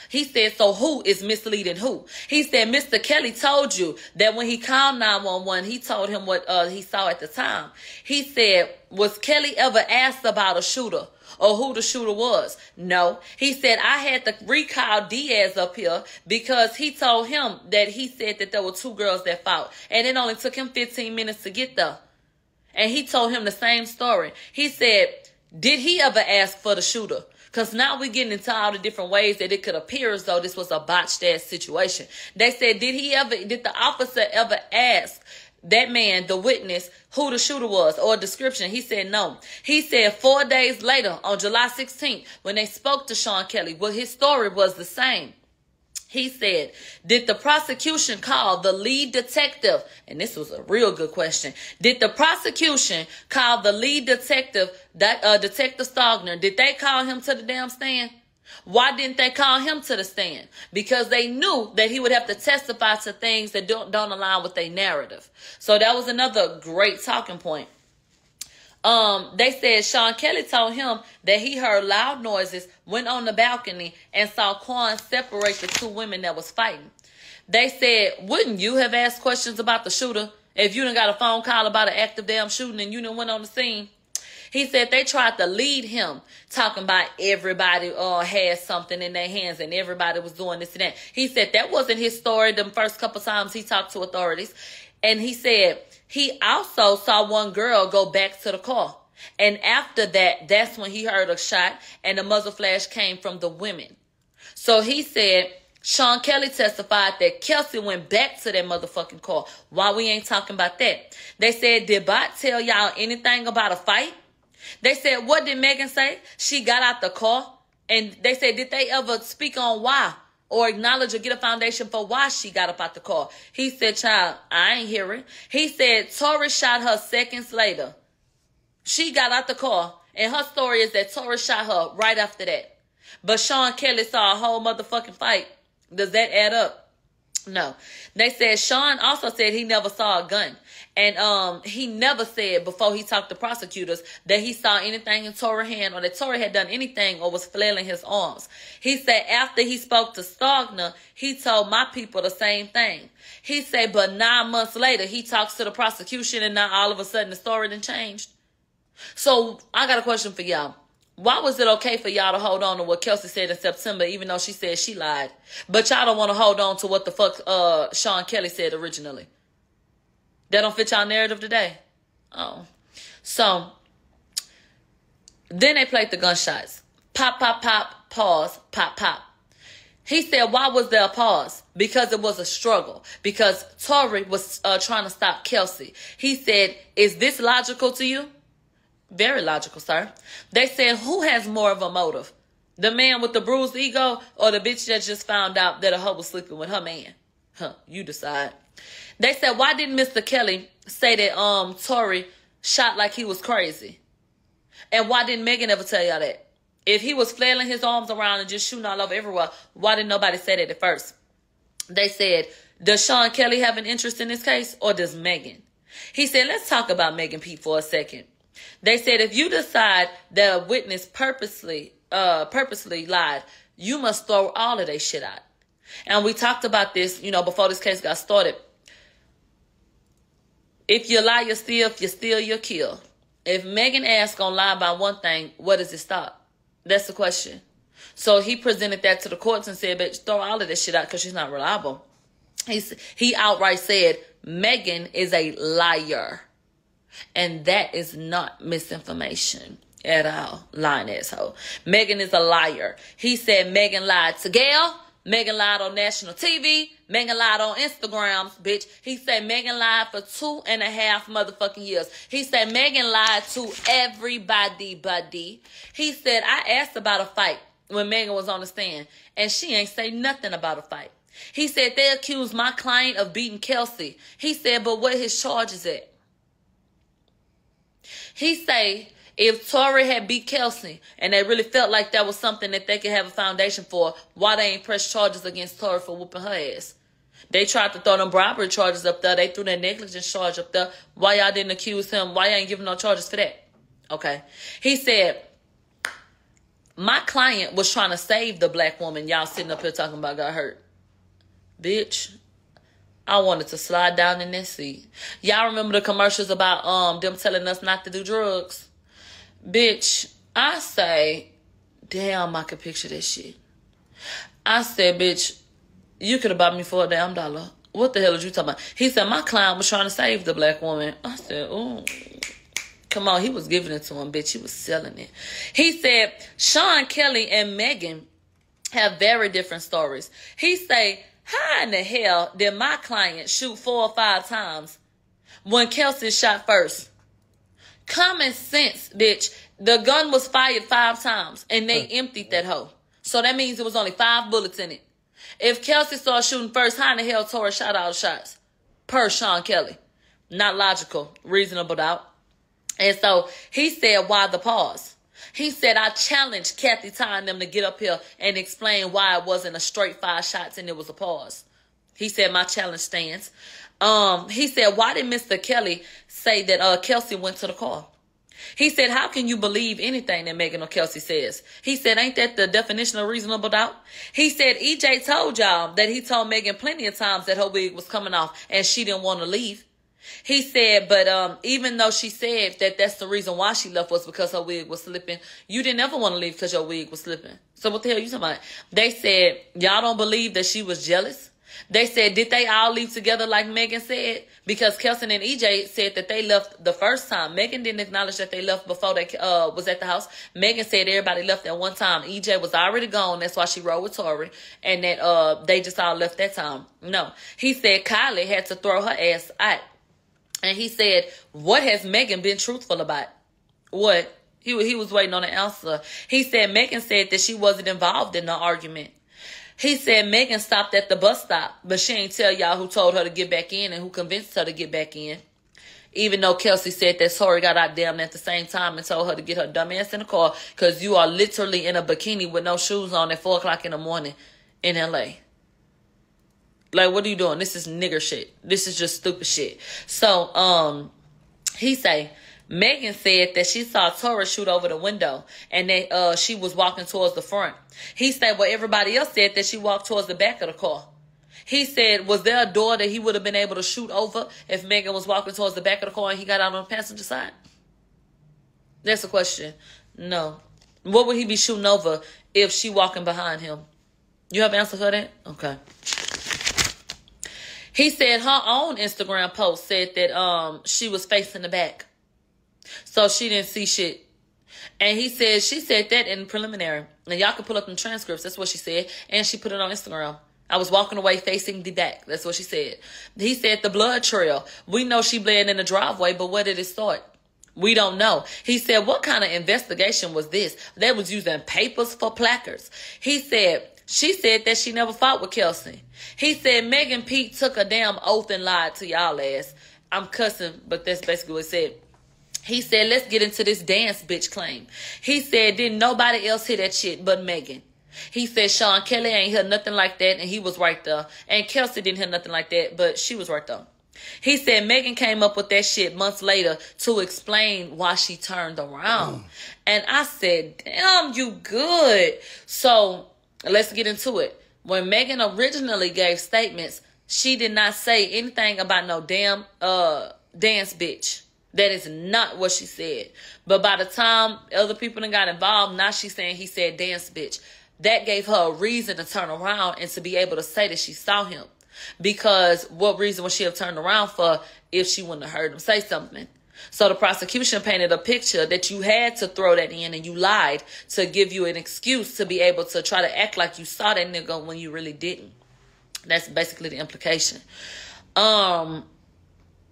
He said, so who is misleading who? He said, Mr. Kelly told you that when he called 911, he told him what he saw at the time. He said, was Kelly ever asked about a shooter or who the shooter was. No. He said, I had to recall Diaz up here because he told him that he said that there were 2 girls that fought. And it only took him 15 minutes to get there. And he told him the same story. He said, did he ever ask for the shooter? Because now we're getting into all the different ways that it could appear as though this was a botched ass situation. They said, did the officer ever ask that man, the witness, who the shooter was or a description? He said no. He said 4 days later, on July 16th, when they spoke to Sean Kelly, well, his story was the same. He said, did the prosecution call the lead detective? And this was a real good question. Did the prosecution call the lead detective, Detective Stogner? Did they call him to the damn stand? Why didn't they call him to the stand? Because they knew that he would have to testify to things that don't align with their narrative. So that was another great talking point. They said Sean Kelly told him that he heard loud noises, went on the balcony, and saw Quan separate the 2 women that was fighting. They said, wouldn't you have asked questions about the shooter if you done got a phone call about an active damn shooting and you done went on the scene? He said they tried to lead him, talking about everybody had something in their hands and everybody was doing this and that. He said that wasn't his story the first couple times he talked to authorities. And he said he also saw one girl go back to the car. And after that, that's when he heard a shot and the muzzle flash came from the women. So he said Sean Kelly testified that Kelsey went back to that motherfucking car. Why we ain't talking about that? They said, did Bot tell y'all anything about a fight? They said, what did Megan say? She got out the car. And they said, did they ever speak on why or acknowledge or get a foundation for why she got up out the car? He said, child, I ain't hearing. He said, Tory shot her seconds later. She got out the car. And her story is that Tory shot her right after that. But Sean Kelly saw a whole motherfucking fight. Does that add up? No. They said Sean also said he never saw a gun. And he never said before he talked to prosecutors that he saw anything in Tory's hand or that Tory had done anything or was flailing his arms. He said after he spoke to Stogner, he told my people the same thing. He said, but 9 months later, he talks to the prosecution and now all of a sudden the story done changed. So I got a question for y'all. Why was it okay for y'all to hold on to what Kelsey said in September, even though she said she lied? But y'all don't want to hold on to what the fuck Sean Kelly said originally. That don't fit y'all narrative today. Oh. So, then they played the gunshots. Pop, pop, pop, pause, pop, pop. He said, why was there a pause? Because it was a struggle. Because Tory was trying to stop Kelsey. He said, is this logical to you? Very logical, sir. They said, who has more of a motive? The man with the bruised ego or the bitch that just found out that a hoe was sleeping with her man? You decide. They said, why didn't Mr. Kelly say that Tory shot like he was crazy? And why didn't Megan ever tell y'all that? If he was flailing his arms around and just shooting all over everywhere, why didn't nobody say that at first? They said, does Sean Kelly have an interest in this case or does Megan? He said, let's talk about Megan P for a second. They said, if you decide that a witness purposely lied, you must throw all of that shit out. And we talked about this, before this case got started. If you lie, you steal. If you steal, you kill. If Megan Ash gonna lie about one thing, what does it stop? That's the question. So he presented that to the courts and said, bitch, throw all of this shit out because she's not reliable. He outright said, Megan is a liar. And that is not misinformation at all. Lying asshole. Megan is a liar. He said Megan lied to Gail. Megan lied on national TV. Megan lied on Instagram, bitch. He said Megan lied for 2.5 motherfucking years. He said Megan lied to everybody, buddy. He said, I asked about a fight when Megan was on the stand, and she ain't say nothing about a fight. He said they accused my client of beating Kelsey. He said, but where his charges at? He say, if Tory had beat Kelsey and they really felt like that was something that they could have a foundation for, why they ain't press charges against Tory for whooping her ass? They tried to throw them bribery charges up there. They threw that negligence charge up there. Why y'all didn't accuse him? Why y'all ain't giving no charges for that? Okay. He said, my client was trying to save the black woman y'all sitting up here talking about got hurt. Bitch, I wanted to slide down in that seat. Y'all remember the commercials about them telling us not to do drugs? Bitch, I say, damn, I could picture this shit. I said, bitch, you could have bought me for $1. What the hell is you talking about? He said, my client was trying to save the black woman. I said, oh, come on. He was giving it to him, bitch. He was selling it. He said, Sean Kelly and Megan have very different stories. He say, how in the hell did my client shoot 4 or 5 times when Kelsey shot first? Common sense, bitch. The gun was fired 5 times and they emptied that hoe. So that means it was only 5 bullets in it. If Kelsey started shooting first, how in the hell Tory shot all the shots? Per Sean Kelly. Not logical. Reasonable doubt. And so he said, why the pause? He said, I challenged Kathy Ty and them to get up here and explain why it wasn't a straight 5 shots and it was a pause. He said, my challenge stands. He said, why did Mr. Kelly say that Kelsey went to the car? He said, how can you believe anything that Megan or Kelsey says? He said, ain't that the definition of reasonable doubt? He said, EJ told y'all that he told Megan plenty of times that her wig was coming off and she didn't want to leave. He said, but even though she said that that's the reason why she left was because her wig was slipping, you didn't ever want to leave because your wig was slipping. So what the hell are you talking about? They said, y'all don't believe that she was jealous? They said, did they all leave together like Megan said? Because Kelson and EJ said that they left the first time. Megan didn't acknowledge that they left before they was at the house. Megan said everybody left at one time. EJ was already gone. That's why she rode with Tory. And that they just all left that time. No. He said Kylie had to throw her ass out. And he said, what has Megan been truthful about? What? He was waiting on an answer. He said Megan said that she wasn't involved in the argument. He said Megan stopped at the bus stop, but she ain't tell y'all who told her to get back in and who convinced her to get back in. Even though Kelsey said that Tory got out damn at the same time and told her to get her dumb ass in the car because you are literally in a bikini with no shoes on at 4 o'clock in the morning in L.A. Like, what are you doing? This is nigger shit. This is just stupid shit. So, he say, Megan said that she saw Tory shoot over the window and that she was walking towards the front. He said, well, everybody else said that she walked towards the back of the car. He said, was there a door that he would have been able to shoot over if Megan was walking towards the back of the car and he got out on the passenger side? That's the question. No. What would he be shooting over if she walking behind him? You have an answer for that? Okay. He said her own Instagram post said that she was facing the back. So she didn't see shit. And he said, she said that in preliminary. And y'all can pull up them transcripts. That's what she said. And she put it on Instagram. I was walking away facing the back. That's what she said. He said the blood trail. We know she bled in the driveway, but where did it start? We don't know. He said, what kind of investigation was this? They was using papers for placards. He said, she said that she never fought with Kelsey. He said Megan Pete took a damn oath and lied to y'all ass. I'm cussing, but that's basically what he said. He said, let's get into this dance bitch claim. He said, didn't nobody else hear that shit but Megan. He said, Sean Kelly ain't heard nothing like that, and he was right there. And Kelsey didn't hear nothing like that, but she was right there. He said Megan came up with that shit months later to explain why she turned around. And I said, damn, you good. So let's get into it. When Megan originally gave statements, she did not say anything about no damn dance bitch. That is not what she said. But by the time other people done got involved, now she's saying he said dance bitch. That gave her a reason to turn around and to be able to say that she saw him. Because what reason would she have turned around for if she wouldn't have heard him say something? So the prosecution painted a picture that you had to throw that in and you lied to give you an excuse to be able to try to act like you saw that nigga when you really didn't. That's basically the implication.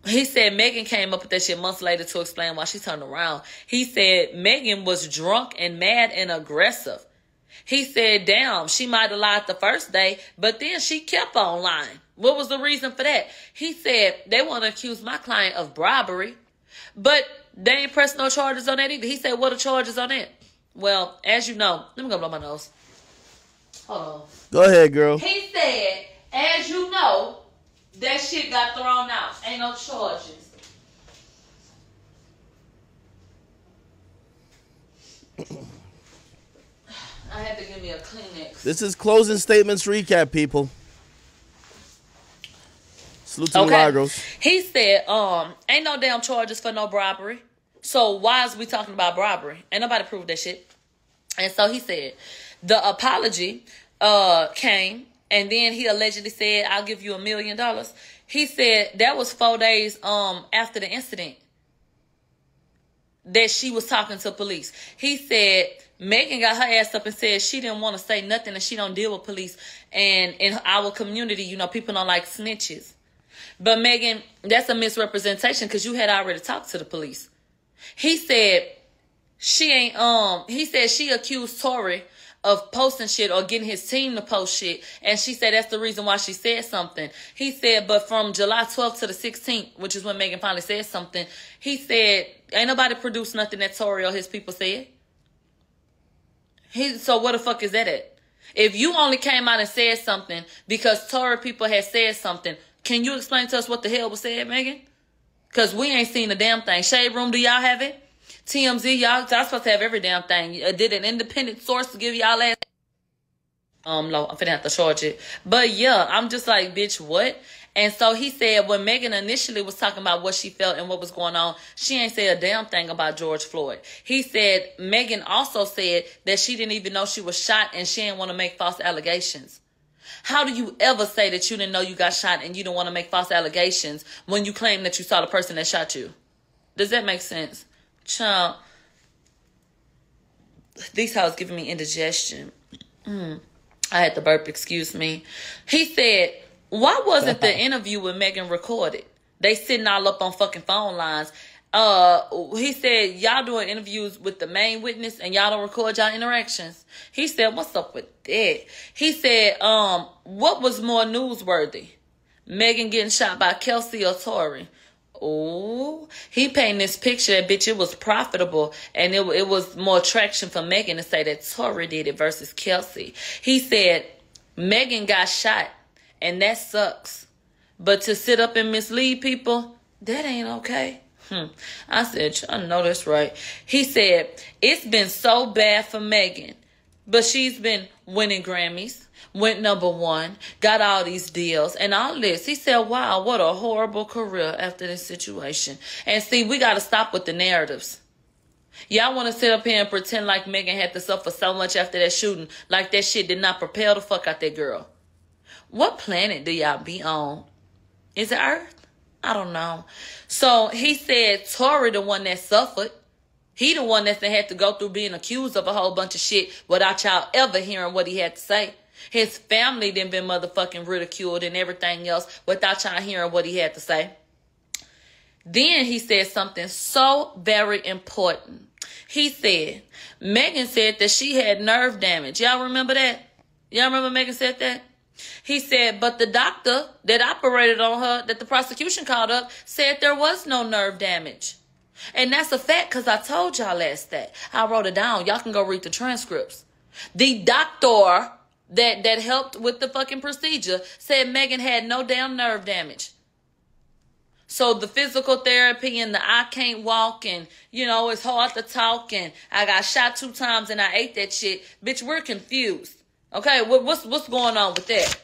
He said Megan came up with that shit months later to explain why she turned around. He said Megan was drunk and mad and aggressive. He said, damn, she might have lied the first day, but then she kept on lying. What was the reason for that? He said they want to accuse my client of bribery, but they ain't pressed no charges on that either. He said, what are charges on that? Well, as you know, let me go blow my nose. Hold on. Go ahead, girl. He said, as you know, that shit got thrown out. Ain't no charges. I had to give me a Kleenex. This is closing statements recap, people. Salute to Milagros. He said, ain't no damn charges for no bribery. So why is we talking about robbery? Ain't nobody proved that shit. And so he said, the apology came, and then he allegedly said, I'll give you $1 million. He said that was 4 days after the incident that she was talking to police. He said Megan got her ass up and said she didn't want to say nothing and she don't deal with police. And in our community, you know, people don't like snitches. But Megan, that's a misrepresentation because you had already talked to the police. He said she accused Tory of posting shit or getting his team to post shit. And she said that's the reason why she said something. He said, but from July 12th to the 16th, which is when Megan finally said something, he said, ain't nobody produced nothing that Tory or his people said. So what the fuck is that at? If you only came out and said something because Tory people had said something, can you explain to us what the hell was said, Megan? Because we ain't seen a damn thing. Shade Room, do y'all have it? TMZ, y'all supposed to have every damn thing. Did an independent source give y'all that? No, I'm finna have to charge it. But yeah, I'm just like, bitch, what? And so he said when Megan initially was talking about what she felt and what was going on, she ain't said a damn thing about George Floyd. He said Megan also said that she didn't even know she was shot and she didn't want to make false allegations. How do you ever say that you didn't know you got shot and you don't want to make false allegations when you claim that you saw the person that shot you? Does that make sense? Child, these hoes giving me indigestion. I had to burp, excuse me. He said, why wasn't the interview with Megan recorded? They sitting all up on fucking phone lines. He said, y'all doing interviews with the main witness and y'all don't record y'all interactions. He said, what's up with that? He said, what was more newsworthy? Megan getting shot by Kelsey or Tory? Oh, he painted this picture that, bitch, it was profitable and it was more traction for Megan to say that Tory did it versus Kelsey. He said, Megan got shot and that sucks. But to sit up and mislead people, that ain't okay. I said, I know that's right. He said, it's been so bad for Megan, but she's been winning Grammys, went #1, got all these deals and all this. He said, wow, what a horrible career after this situation. And see, we got to stop with the narratives. Y'all want to sit up here and pretend like Megan had to suffer so much after that shooting, like that shit did not propel the fuck out that girl. What planet do y'all be on? Is it Earth? I don't know. So he said Tory the one that suffered. He the one that had to go through being accused of a whole bunch of shit without y'all ever hearing what he had to say. His family done been motherfucking ridiculed and everything else without y'all hearing what he had to say. Then he said something so very important. He said, Megan said that she had nerve damage. Y'all remember that? Y'all remember Megan said that? He said, but the doctor that operated on her, that the prosecution called up, said there was no nerve damage. And that's a fact because I told y'all last that. I wrote it down. Y'all can go read the transcripts. The doctor that helped with the fucking procedure said Megan had no damn nerve damage. So the physical therapy and the I can't walk and, you know, it's hard to talk and I got shot 2 times and I ate that shit. Bitch, we're confused. Okay, what's going on with that?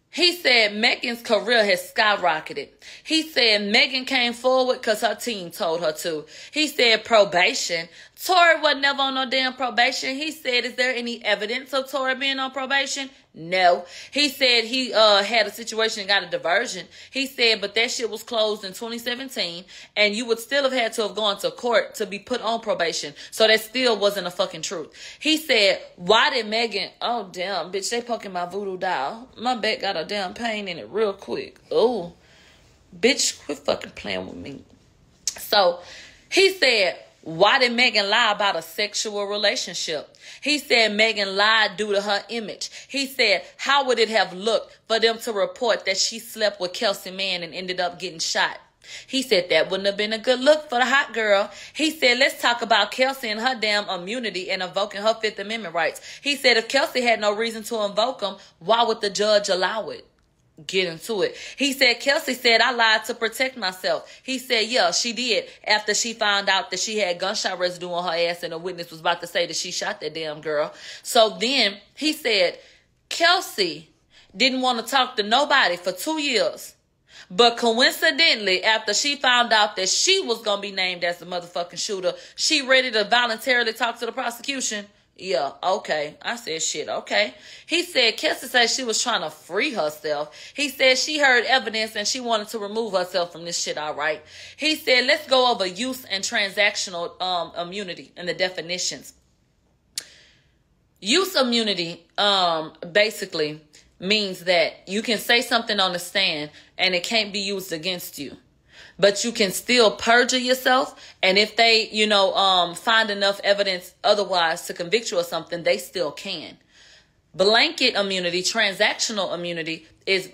He said Megan's career has skyrocketed. He said Megan came forward because her team told her to. He said probation. Tory wasn't never on no damn probation. He said, is there any evidence of Tory being on probation? No. He said he had a situation and got a diversion. He said, but that shit was closed in 2017 and you would still have had to have gone to court to be put on probation. So that still wasn't a fucking truth. He said, why did Megan, oh damn, bitch, they poking my voodoo doll. My back got a damn pain in it real quick. Oh, bitch, quit fucking playing with me. So he said, why did Megan lie about a sexual relationship? He said Megan lied due to her image. He said, how would it have looked for them to report that she slept with Kelsey Mann and ended up getting shot? He said that wouldn't have been a good look for the hot girl. He said, let's talk about Kelsey and her damn immunity and invoking her 5th Amendment rights. He said if Kelsey had no reason to invoke them, why would the judge allow it? Get into it. He said, Kelsey said, I lied to protect myself. He said, yeah, she did. After she found out that she had gunshot residue on her ass and a witness was about to say that she shot that damn girl. So then he said, Kelsey didn't want to talk to nobody for 2 years. But coincidentally, after she found out that she was going to be named as the motherfucking shooter, she ready to voluntarily talk to the prosecution. Yeah, okay. I said, shit, okay. He said, Kelsey said she was trying to free herself. He said she heard evidence and she wanted to remove herself from this shit, all right. He said, let's go over use and transactional immunity and the definitions. Use immunity basically means that you can say something on the stand and it can't be used against you. But you can still perjure yourself, and if they, find enough evidence otherwise to convict you or something, they still can. Blanket immunity, transactional immunity, is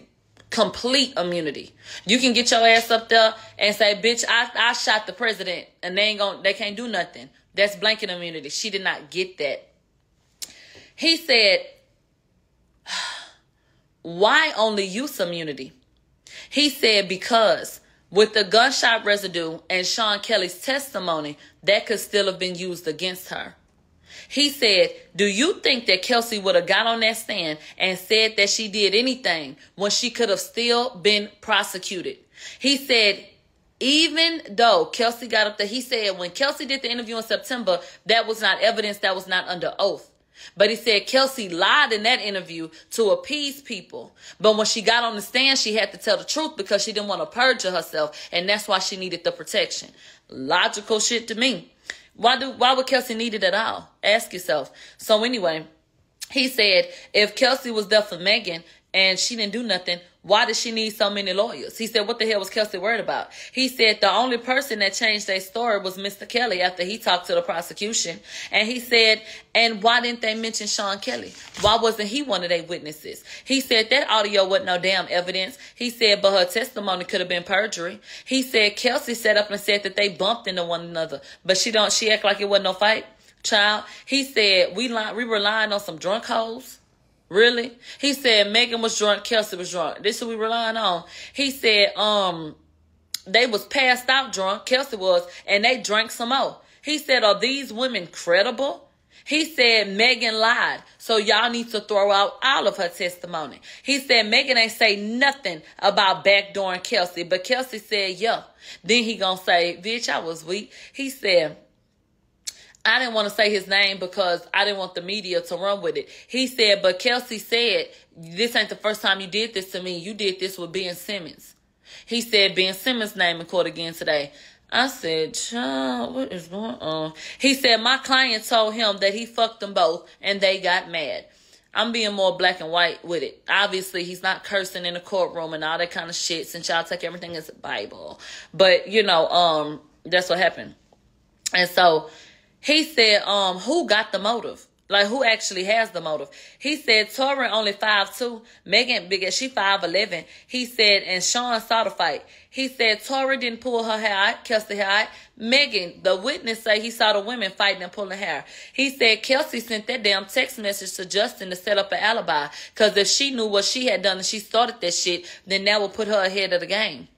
complete immunity. You can get your ass up there and say, bitch, I shot the president, and they can't do nothing. That's blanket immunity. She did not get that. He said, why only use immunity? He said, because with the gunshot residue and Sean Kelly's testimony, that could still have been used against her. He said, do you think that Kelsey would have got on that stand and said that she did anything when she could have still been prosecuted? He said, even though Kelsey got up there, he said when Kelsey did the interview in September, that was not evidence, that was not under oath. But he said Kelsey lied in that interview to appease people. But when she got on the stand, she had to tell the truth because she didn't want to perjure herself. And that's why she needed the protection. Logical shit to me. Why would Kelsey need it at all? Ask yourself. So anyway, he said if Kelsey was there for Megan and she didn't do nothing, why did she need so many lawyers? He said, what the hell was Kelsey worried about? He said the only person that changed their story was Mr. Kelly after he talked to the prosecution. And he said, and why didn't they mention Sean Kelly? Why wasn't he one of their witnesses? He said that audio wasn't no damn evidence. He said, but her testimony could have been perjury. He said Kelsey sat up and said that they bumped into one another, but she act like it wasn't no fight. Child, he said, we were lying on some drunk hoes. Really? He said Megan was drunk, Kelsey was drunk. This is what we relying on. He said they was passed out drunk, Kelsey was, and they drank some more. He said, are these women credible? He said Megan lied, so y'all need to throw out all of her testimony. He said Megan ain't say nothing about backdooring Kelsey, but Kelsey said, yeah. Then he gonna say, bitch, I was weak. He said, I didn't want to say his name because I didn't want the media to run with it. He said, but Kelsey said, this ain't the first time you did this to me. You did this with Ben Simmons. He said Ben Simmons' name in court again today. I said, child, what is going on? He said, my client told him that he fucked them both and they got mad. I'm being more black and white with it. Obviously, he's not cursing in the courtroom and all that kind of shit since y'all take everything as a Bible. But, that's what happened. And so he said, who got the motive? Like, who actually has the motive? He said, Tory only 5'2". Megan big as she 5'11". He said, and Sean saw the fight. He said, Tory didn't pull her hair out, Kelsey hair out. Megan, the witness, say he saw the women fighting and pulling hair. He said Kelsey sent that damn text message to Justin to set up an alibi. Because if she knew what she had done and she started that shit, then that would put her ahead of the game.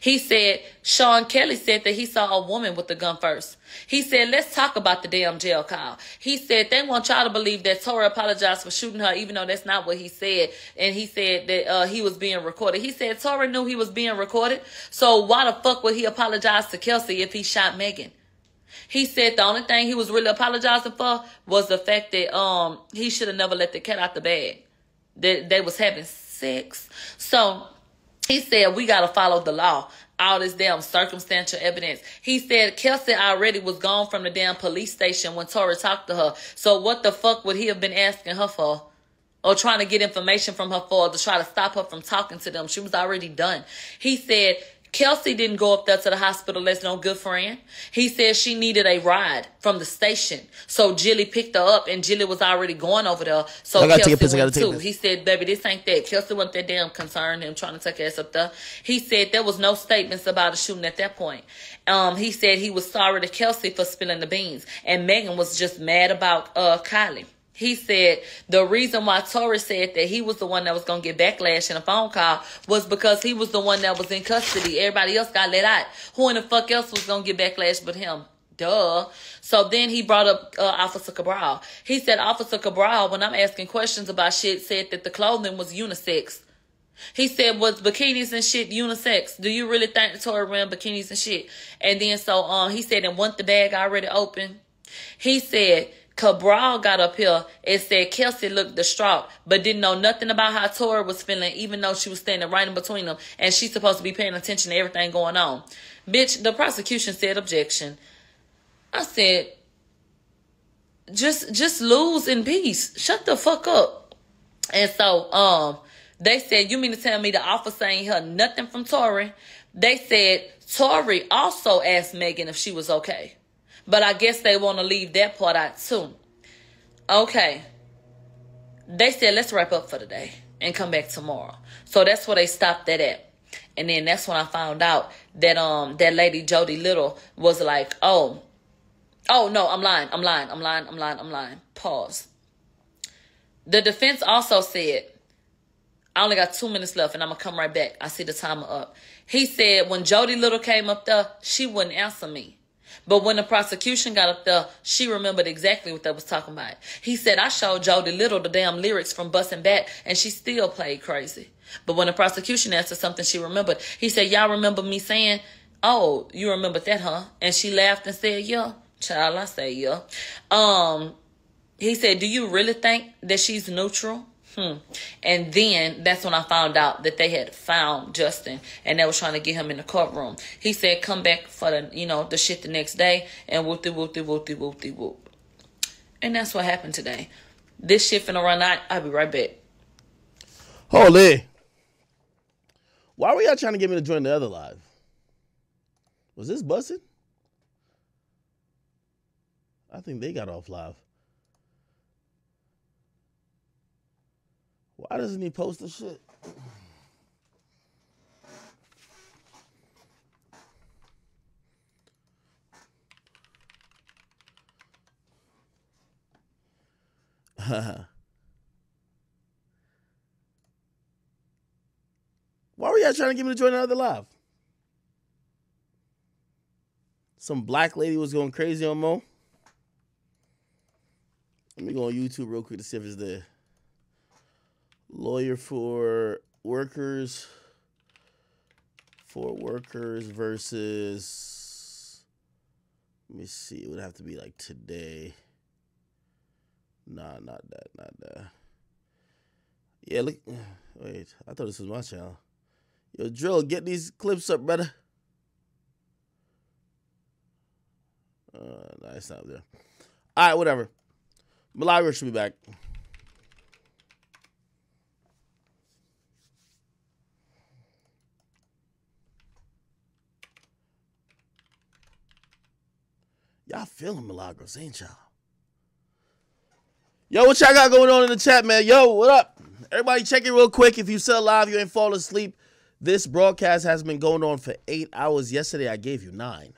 He said Sean Kelly said that he saw a woman with the gun first. He said, let's talk about the damn jail call. He said they want y'all to believe that Tory apologized for shooting her, even though that's not what he said. And he said that he was being recorded. He said Tory knew he was being recorded. So why the fuck would he apologize to Kelsey if he shot Megan? He said the only thing he was really apologizing for was the fact that he should have never let the cat out the bag. That they was having sex. So he said, we got to follow the law. All this damn circumstantial evidence. He said Kelsey already was gone from the damn police station when Tory talked to her. So what the fuck would he have been asking her for? Or trying to get information from her for, to try to stop her from talking to them? She was already done. He said Kelsey didn't go up there to the hospital as no good friend. He said she needed a ride from the station. So Jilly picked her up and Jilly was already going over there. So Kelsey went too. He said, baby, this ain't that. Kelsey wasn't that damn concerned him trying to take her ass up there. He said there was no statements about a shooting at that point. He said he was sorry to Kelsey for spilling the beans. And Megan was just mad about Kylie. He said the reason why Tory said that he was the one that was going to get backlash in a phone call was because he was the one that was in custody. Everybody else got let out. Who in the fuck else was going to get backlash but him? Duh. So then he brought up Officer Cabral. He said Officer Cabral, when I'm asking questions about shit, said that the clothing was unisex. He said, was bikinis and shit unisex? Do you really think Tory ran bikinis and shit? And then so he said, and once the bag already open, he said, Cabral got up here and said Kelsey looked distraught, but didn't know nothing about how Tory was feeling, even though she was standing right in between them, and she's supposed to be paying attention to everything going on. Bitch, the prosecution said objection. I said, just lose in peace. Shut the fuck up. And so, they said, you mean to tell me the officer ain't heard nothing from Tory? They said Tory also asked Megan if she was okay. But I guess they want to leave that part out too. Okay. They said, let's wrap up for the day and come back tomorrow. So that's where they stopped that at. And then that's when I found out that that lady Jody Little was like, oh no, I'm lying. Pause. The defense also said, I only got 2 minutes left and I'm going to come right back. I see the timer up. He said when Jody Little came up there, she wouldn't answer me. But when the prosecution got up there, she remembered exactly what they was talking about. He said, I showed Jody Little the damn lyrics from Bustin' Back, and she still played crazy. But when the prosecution asked her something she remembered, he said, y'all remember me saying, oh, you remembered that, huh? And she laughed and said, yeah. Child, I say, yeah. He said, do you really think that she's neutral? And then that's when I found out that they had found Justin and they was trying to get him in the courtroom. He said, come back for the shit the next day, and whoop-de-whoop-de-whoop-de-whoop-de-whoop. And that's what happened today. This shit finna run out. I'll be right back. Holy. Why were y'all trying to get me to join the other live? Was this busted? I think they got off live. Why doesn't he post the shit? Why were y'all trying to get me to join another live? Some black lady was going crazy on Mo. Let me go on YouTube real quick to see if it's there. Lawyer for workers versus, let me see, it would have to be like today. Nah, not that. Yeah, look, wait, I thought this was my channel. Yo, Drill, get these clips up, brother. Nah, it's not there. All right, whatever. Milagro should be back. Y'all feeling Milagros, ain't y'all? Yo, what y'all got going on in the chat, man? Yo, what up? Everybody check it real quick. If you still alive, you ain't falling asleep. This broadcast has been going on for 8 hours. Yesterday, I gave you 9.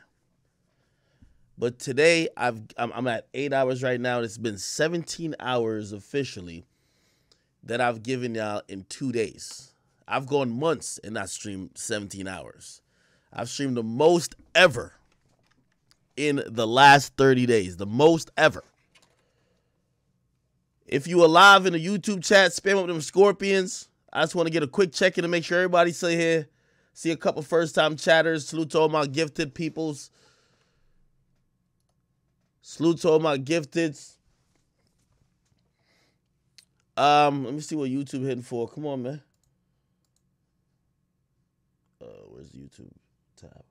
But today, I'm at 8 hours right now. And it's been 17 hours officially that I've given y'all in 2 days. I've gone months and not streamed 17 hours. I've streamed the most ever in the last 30 days. The most ever. If you alive in the YouTube chat, spam up them scorpions. I just want to get a quick check-in to make sure everybody's still here. See a couple first-time chatters. Salute to all my gifted peoples. Salute to all my gifteds. Let me see what YouTube hitting for. Come on, man. Where's the YouTube tab?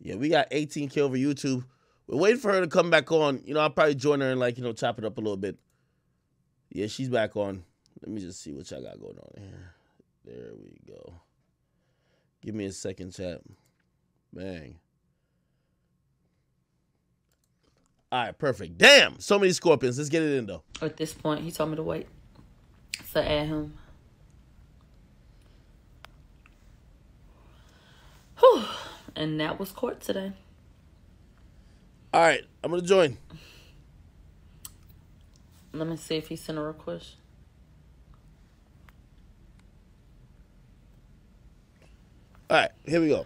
Yeah, we got 18K over YouTube. We're waiting for her to come back on. You know, I'll probably join her and, chop it up a little bit. Yeah, she's back on. Let me just see what y'all got going on here. There we go. Give me a second, chat. Bang. All right, perfect. Damn, so many scorpions. Let's get it in, though. At this point, he told me to wait. So add him. Whew. And that was court today. All right, I'm going to join. Let me see if he sent a request. All right, here we go.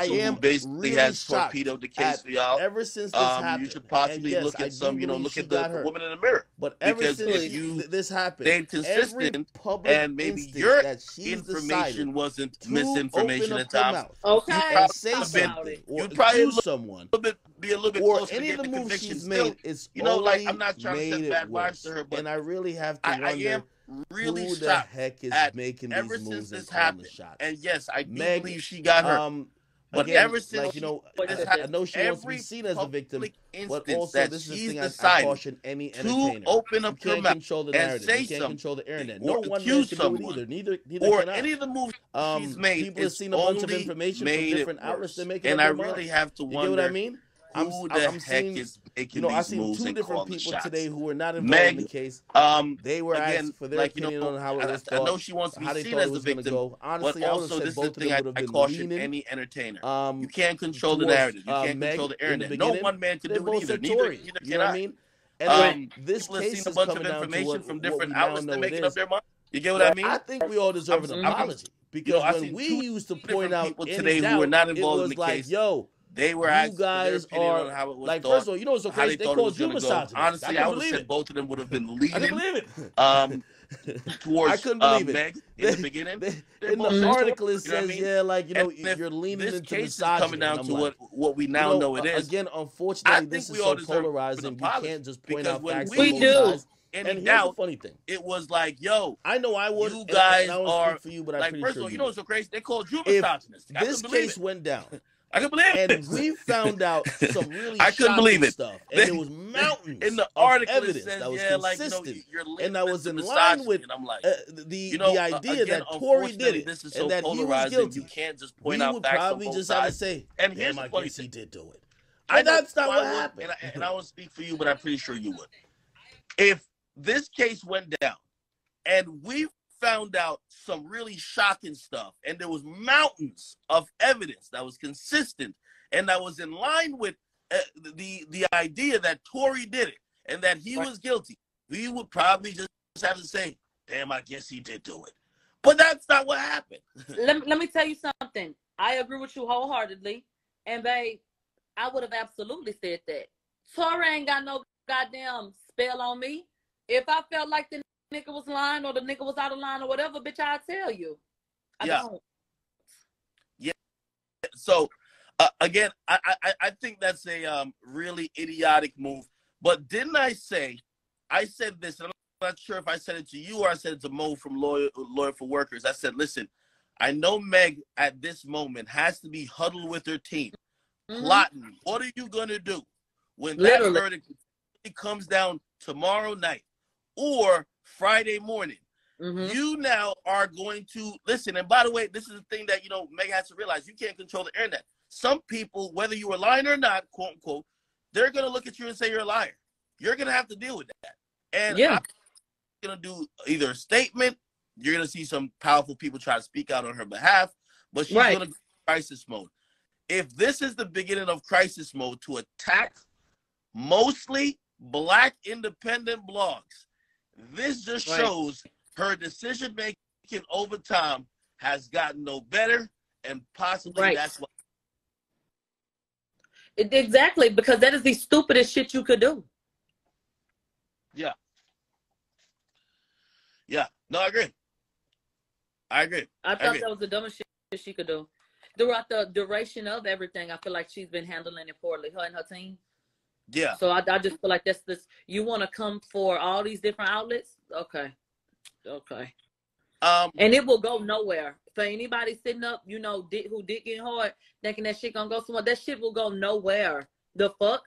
I am who basically really has shocked torpedoed the case at for y'all. ever since this happened. You should And possibly yes, look I at do some, you know, believe look she at got the hurt. woman in the mirror. But ever Because since if you this happened, stayed every consistent public and maybe instance your that she's decided information wasn't to misinformation open at up her times, mouth Okay. you and probably say have been, something or you probably accuse someone be a little bit or closer to any of the getting a moves conviction. she's Still, made, it's you know, like, I'm only not trying to made send it bad vibes worse. to her, but And I really have to I wonder am really who the shocked heck is at making ever these since moves and this calling the happened. shots. And yes, I do Meg, believe she got hurt. But again, ever since like, you know, this I know she wants to be every seen as a victim, public but instance also that this is the she's thing I decided caution any to entertainer. open You up her can't mouth control the and narrative. say You can't control the something internet. or No one man accuse can do it someone either. Neither or can I. any of the moves she's made, People have it's seen a bunch of only information from made it different outlets. They're worse. making And up I their really minds. have to You get what I wonder mean? who the I'm heck seeing, is you making know, I these seen moves two and different calling the people shots. today who were not involved in the Meg, case. They were again, asked for their like, you opinion know, on how it was I know thought, she wants to be how they seen thought it as the was going to victim, go. Honestly, but I would have also said this is both the of them thing would have I been caution leaning any entertainer. You can't control the towards narrative. You can't Meg control the in the internet. No beginning. one man can They do it both either. said Neither Tory. can You know what I I. mean? And this People have seen case a is bunch coming of down to information from what we different now outlets. know They're it making up is. their mind. You get what I mean? I think we all deserve an apology because I when seen we two used to point different out people any today who were doubt, not it involved in was the like, case. yo, They were you asked for their guys opinion are on how it was like, thought, first of all, you know what's so how crazy? they They thought it was called you going to go. misogynist. Honestly, I couldn't would have believe said it. both of them would have been I couldn't leaning believe it. towards I couldn't believe it. Meg in the beginning. In both the said article, Tory, it you know what I says, mean? yeah, like, you know, And if you're leaning this into case is coming misogyny. And down I'm to like, what we you now know, know it is, again, I unfortunately, think this we is all so deserve an polarizing. You apology can't just point because out when facts we from both sides. any And here's doubt, the funny thing. it was like, yo, I know I would, you and guys I don't are speak for you, but I'm like, pretty first sure of all, you you know would. what's so crazy? They called you If misogynist. I this couldn't believe case it. went down I couldn't believe and it. we found out some really I couldn't shocking believe it. stuff, and there was mountains In the of article, it evidence says, that was yeah, like, you know, consistent, you're and that leaning was into in line misogyny. with And I'm like, the idea again, that Tory did unfortunately, it this is and so that he was polarizing. guilty. You can't just We point out would facts on probably both just have to sides. say, And here's damn, the I funny guess he thing. did do it. I And know that's not I what would, happened. and I won't speak for you, but I'm pretty sure you would. If this case went down and we found out some really shocking stuff, and there was mountains of evidence that was consistent and that was in line with the idea that Tory did it and that he was guilty, we would probably just have to say, damn, I guess he did do it. But that's not what happened. Let me tell you something. I agree with you wholeheartedly. And babe, I would have absolutely said that. Tory ain't got no goddamn spell on me. If I felt like the nigga was lying or the nigga was out of line or whatever, bitch, I'll tell you. I don't. Yeah. So, again, I think that's a really idiotic move. But didn't I said this, and I'm not sure if I said it to you or I said it to Mo from Lawyer for Workers. I said, listen, I know Meg at this moment has to be huddled with her team, plotting. What are you going to do when that verdict comes down tomorrow night or Friday morning? You now are going to listen. And by the way, this is the thing that, you know, Meg has to realize. You can't control the internet. Some people, whether you were lying or not, quote unquote, they're going to look at you and say you're a liar. You're going to have to deal with that. And I'm going to do either a statement. You're going to see some powerful people try to speak out on her behalf, but she's going to go crisis mode. If this is the beginning of crisis mode to attack mostly Black independent blogs, this just shows her decision making over time has gotten no better, and possibly that's what. Exactly, because that is the stupidest shit you could do. Yeah. Yeah. No, I agree. I thought that was the dumbest shit she could do. Throughout the duration of everything, I feel like she's been handling it poorly, her and her team. Yeah. So I just feel like that's this. You want to come for all these different outlets? Okay. And it will go nowhere. For anybody sitting up, you know, who did get hard, thinking that shit gonna go somewhere, that shit will go nowhere. The fuck?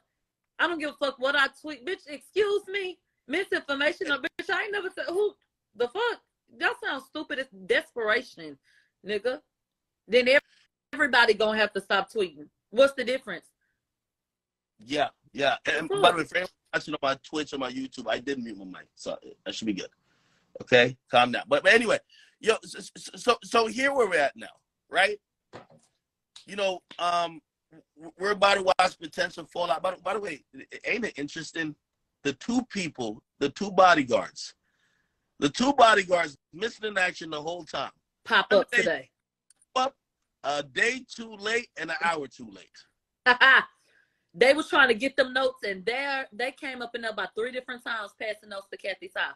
I don't give a fuck what I tweet. Bitch, excuse me? Misinformation or bitch, I ain't never said who the fuck? That sounds stupid. It's desperation, nigga. Then everybody gonna have to stop tweeting. What's the difference? Yeah. And by the way, for anyone watching on my Twitch or my YouTube, I did mute my mic, so that should be good. Okay, calm down. But anyway, so here where we're at now, right? You know, we're about to watch potential fallout. By the way, ain't it interesting? The two bodyguards missing in action the whole time. Pop up today. Up a day too late and an hour too late. They was trying to get them notes, and they came up in there about 3 different times passing notes to Kathy's house.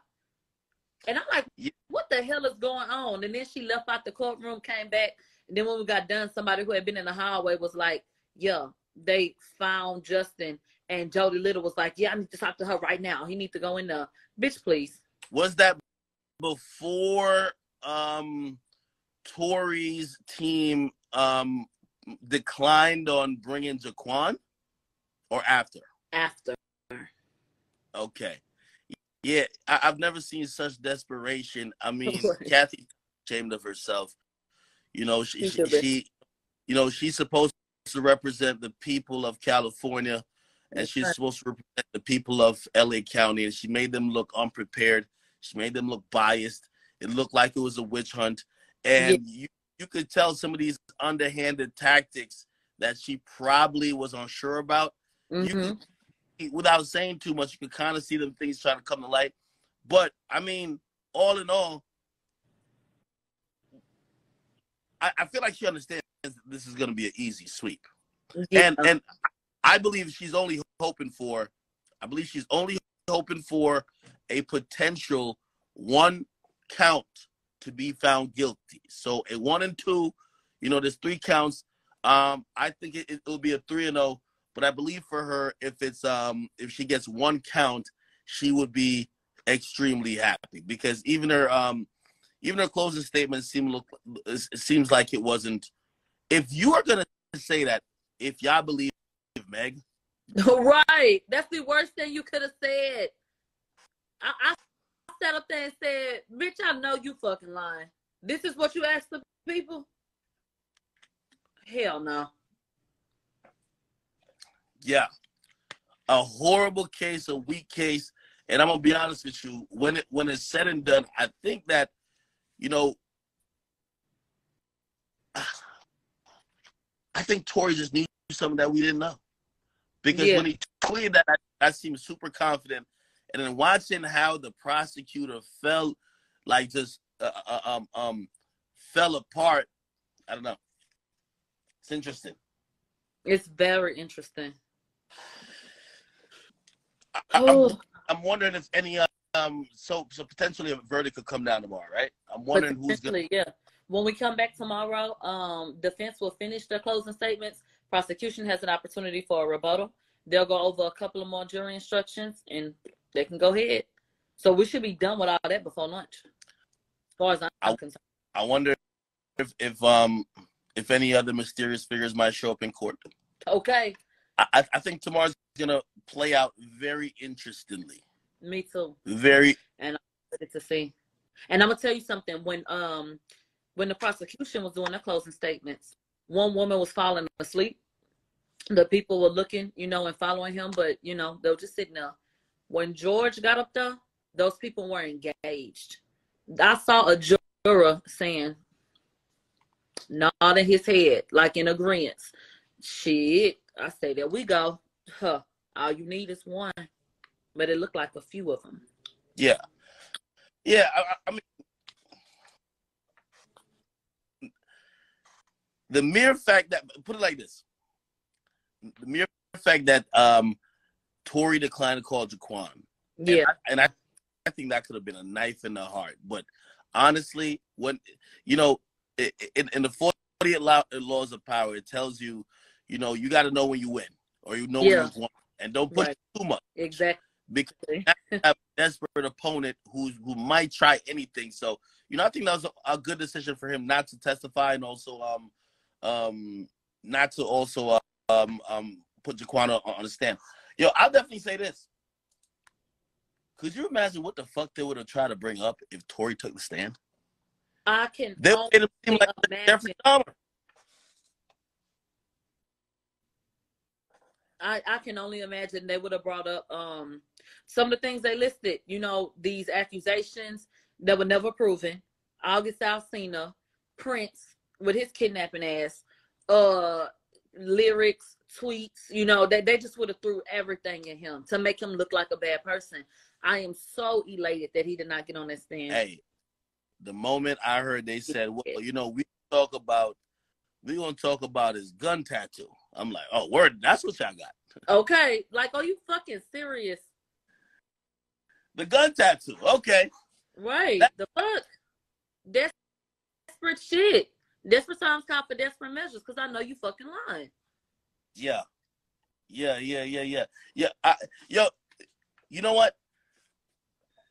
And I'm like, what the hell is going on? And then she left out the courtroom, came back, and then when we got done, somebody who had been in the hallway was like, yeah, they found Justin. And Jody Little was like, yeah, I need to talk to her right now. He needs to go in there. Bitch, please. Was that before Tory's team declined on bringing Jaquan, or after? After. Okay. Yeah, I've never seen such desperation. I mean, Kathy's ashamed of herself. You know, she she's supposed to represent the people of California, and she's supposed to represent the people of LA County, and she made them look unprepared. She made them look biased. It looked like it was a witch hunt. And you could tell some of these underhanded tactics that she probably was unsure about. Without saying too much, you could kind of see them things trying to come to light. But, I mean, all in all, I feel like she understands this is going to be an easy sweep. And I believe she's only hoping for a potential 1 count to be found guilty. So a 1 and 2, there's 3 counts. I think it'll be a 3-0. But I believe for her, if she gets 1 count, she would be extremely happy, because even her closing statement seems like it wasn't. If you are gonna say that, if y'all believe Meg, right, that's the worst thing you could have said. I sat up there and said, "Bitch, I know you fucking lying. This is what you asked the people." Hell no. Yeah, a horrible case, a weak case, and I'm gonna be honest with you. When it's said and done, I think that, I think Tory just knew something that we didn't know, because when he tweeted that, I seemed super confident, and then watching how the prosecutor fell, like just fell apart. I don't know. It's interesting. It's very interesting. I'm wondering if any so potentially a verdict could come down tomorrow, right? I'm wondering who's gonna. Yeah. When we come back tomorrow, defense will finish their closing statements. Prosecution has an opportunity for a rebuttal. They'll go over a couple of more jury instructions, and they can go ahead. So we should be done with all that before lunch, as far as I'm concerned. I wonder if any other mysterious figures might show up in court. Okay. I think tomorrow's gonna play out very interestingly. Me too. Very. And I'm ready to see. And I'm gonna tell you something. When the prosecution was doing their closing statements, one woman was falling asleep. The people were looking, and following him, but they were just sitting there. When George got up there, those people were engaged. I saw a juror saying, nodding his head, like in agreement. Shit. I say, there we go. Huh. All you need is one. But it looked like a few of them. Yeah. Yeah, I mean, the mere fact that, put it like this, the mere fact that Tory declined to call Jaquan. Yeah. And I think that could have been a knife in the heart. But honestly, when, in the 48 laws of power, it tells you, you got to know when you win, or when you won, and don't push too much. Exactly. Because you have a desperate opponent who might try anything. So, I think that was a good decision for him not to testify, and also not to also put Jaquan on the stand. I'll definitely say this. Could you imagine what the fuck they would have tried to bring up if Tory took the stand? I can they made him seem like Jeffrey Dahmer. I can only imagine they would have brought up some of the things they listed, these accusations that were never proven. August Alsina, Prince with his kidnapping ass, lyrics, tweets, they just would have threw everything at him to make him look like a bad person. I am so elated that he did not get on that stand. Hey, the moment I heard they said, well, we're going to talk about his gun tattoo. I'm like, oh, word, that's what y'all got. Okay, like, are you fucking serious? The gun tattoo, okay. Right, the fuck? Desperate shit. Desperate times call for desperate measures, because I know you fucking lying. Yeah. Yeah. You know what?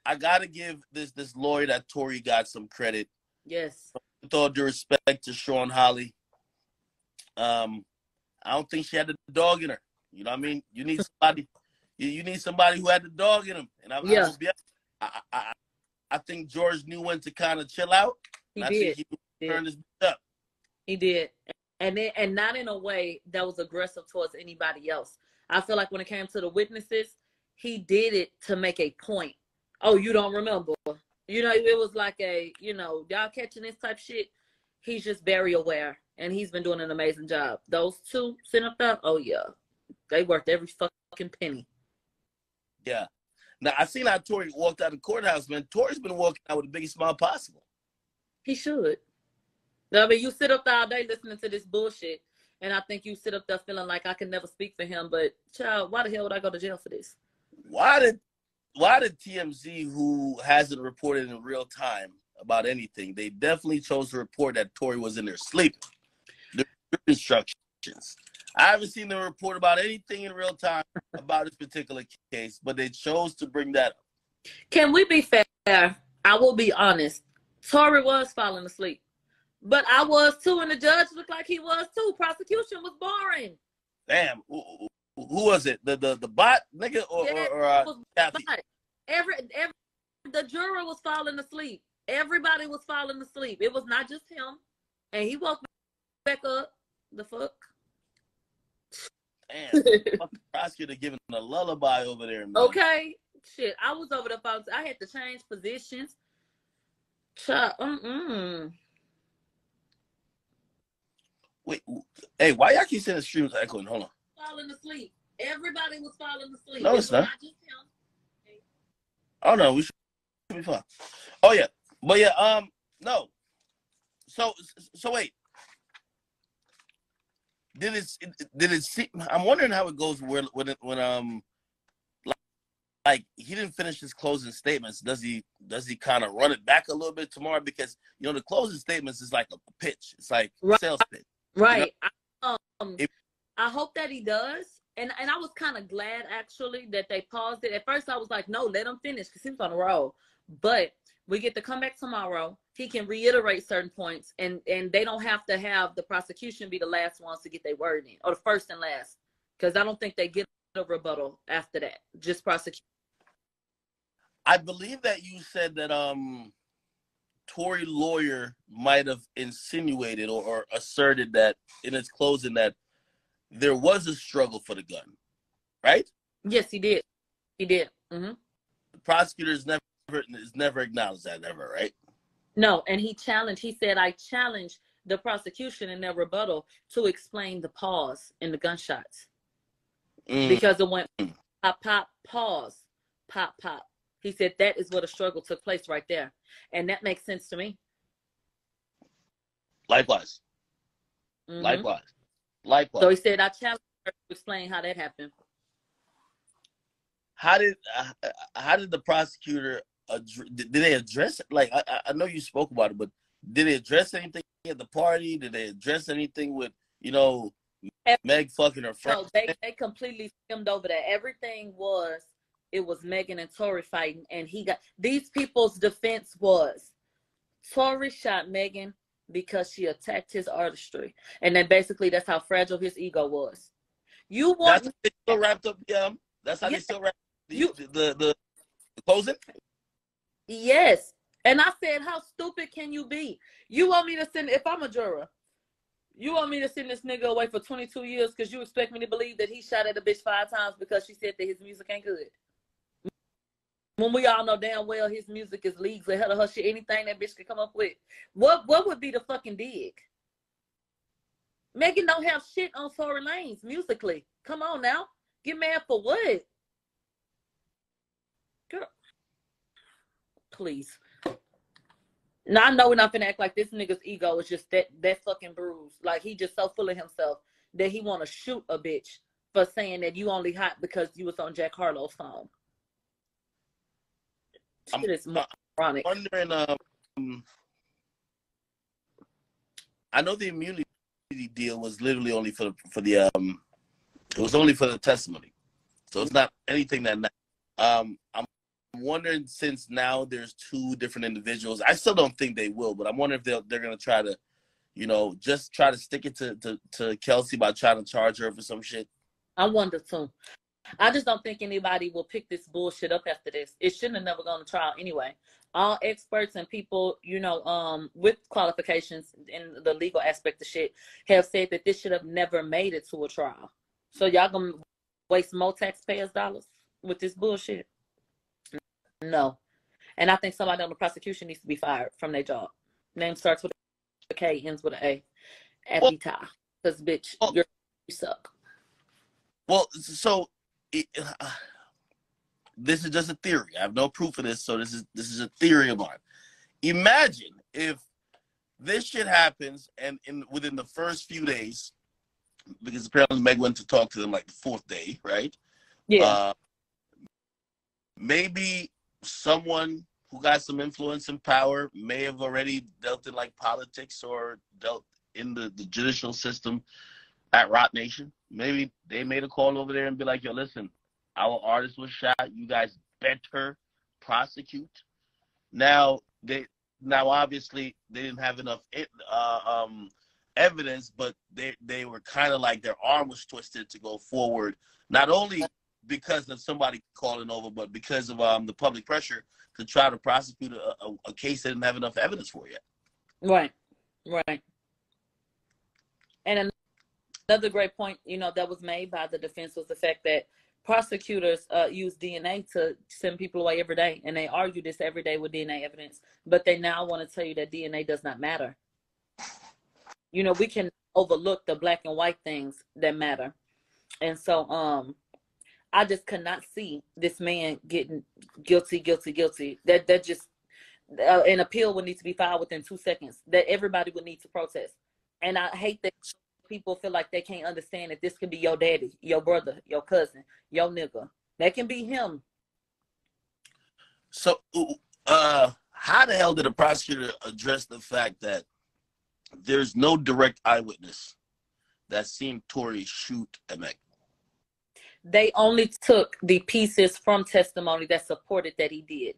I got to give this lawyer that Tory got some credit. Yes. With all due respect to Sean Hawley, I don't think she had the dog in her. You know what I mean? You need somebody. You need somebody who had the dog in him. And I think George knew when to kind of chill out. He I did. think he turned his bitch up. He did, and not in a way that was aggressive towards anybody else. I feel like when it came to the witnesses, he did it to make a point. Oh, you don't remember? You know, it was like a, you know, y'all catching this type shit. He's just very aware, and he's been doing an amazing job. Those two sitting up there, oh yeah, they worked every fucking penny. Yeah. Now I seen how Tory walked out of the courthouse, man. Tory's been walking out with the biggest smile possible. He should. I mean, you sit up there all day listening to this bullshit, and I think you sit up there feeling like I can never speak for him. But child, why the hell would I go to jail for this? Why did TMZ, who hasn't reported in real time about anything, they definitely chose to report that Tory was in there sleeping? The instructions. I haven't seen them report about anything in real time about this particular case, but they chose to bring that up. Can we be fair? I will be honest. Tory was falling asleep. But I was too, and the judge looked like he was too. Prosecution was boring. Damn. Who was it? The bot nigga or Kathy? The juror was falling asleep. Everybody was falling asleep. It was not just him. And he woke back up. The fuck? Damn. The prosecutor giving a lullaby over there, man. Okay. Shit. I was over the phone. I had to change positions. Wait, hey, why y'all keep saying the stream was echoing? Hold on. Falling asleep. Everybody was falling asleep. No, it's not. Not just him. Oh no, we should be fine. Oh yeah, but yeah, no. So wait. Did it see? I'm wondering how it goes when like he didn't finish his closing statements. Does he kind of run it back a little bit tomorrow? Because you know the closing statements is like a pitch. It's like a sales pitch. Right. You know? I hope that he does. And I was kind of glad actually that they paused it. At first I was like, no, let him finish because he was on the roll. But we get to come back tomorrow. He can reiterate certain points, and they don't have to have the prosecution be the last ones to get their word in, or the first and last, because I don't think they get a rebuttal after that. Just prosecution. I believe that you said that Tory lawyer might have insinuated or asserted that in his closing that there was a struggle for the gun, right? Yes, he did. He did. Mm-hmm. The prosecutor has never acknowledged that ever, right? No, and he said, I challenged the prosecution in their rebuttal to explain the pause in the gunshots. Because it went pop, pop, pause, pop, pop. He said that is where the struggle took place right there. And that makes sense to me. Likewise. Mm-hmm. Likewise. So he said, I challenge her to explain how that happened. How did the prosecutor did they address it? Like I know you spoke about it, but did they address anything at the party? Did they address anything with, you know, Meg fucking her friend? No, they completely skimmed over that. Everything was, it was Megan and Tory fighting, and these people's defense was Tory shot Megan because she attacked his artistry, and then basically that's how fragile his ego was. That's how they still wrapped up. That's how they still wrapped the closing. Yes, and I said, how stupid can you be? You want me to send, if I'm a juror, you want me to send this nigga away for 22 years because you expect me to believe that he shot at a bitch 5 times because she said that his music ain't good? When we all know damn well his music is leagues ahead of her shit, anything that bitch could come up with. What would be the fucking dig? Megan don't have shit on Tory Lanez musically. Come on now. Get mad for what? Girl. Please. Now I know we're not finna act like this nigga's ego is just that fucking bruised. Like he just so full of himself that he wanna shoot a bitch for saying that you only hot because you was on Jack Harlow's phone. Shit is moronic. I'm wondering, I know the immunity deal was literally only for the it was only for the testimony, so it's not anything that. I'm wondering, since now there's 2 different individuals. I still don't think they will, but I'm wondering if they're going to try to, just try to stick it to Kelsey by trying to charge her for some shit? I wonder too. I just don't think anybody will pick this bullshit up after this. It shouldn't have never gone to trial anyway. All experts and people, with qualifications in the legal aspect of shit have said that this should have never made it to a trial. So y'all gonna waste more taxpayers' dollars with this bullshit? No. And I think somebody on the prosecution needs to be fired from their job. Name starts with a K, ends with an A. Apita. Because, bitch, you suck. Well, so this is just a theory. I have no proof of this, so this is a theory of mine. Imagine if this shit happens and within the first few days, because apparently Meg went to talk to them like the fourth day, right? Yeah. Maybe someone who got some influence and power may have already dealt in like politics or dealt in the judicial system at Rock Nation. Maybe they made a call over there and be like, yo, listen, our artist was shot. You guys better prosecute. Now obviously they didn't have enough evidence, but they were kind of like their arm was twisted to go forward, not only because of somebody calling over, but because of the public pressure to try to prosecute a case they didn't have enough evidence for yet. Right. And another great point, that was made by the defense was the fact that prosecutors use DNA to send people away every day, and they argue this every day with DNA evidence, but they now want to tell you that DNA does not matter. We can overlook the black and white things that matter. And so I just could not see this man getting guilty. That just an appeal would need to be filed within 2 seconds. That everybody would need to protest. And I hate that people feel like they can't understand that this could be your daddy, your brother, your cousin, your nigga. That can be him. So how the hell did the prosecutor address the fact that there's no direct eyewitness that seen Tory shoot a Meg? They only took the pieces from testimony that supported that he did.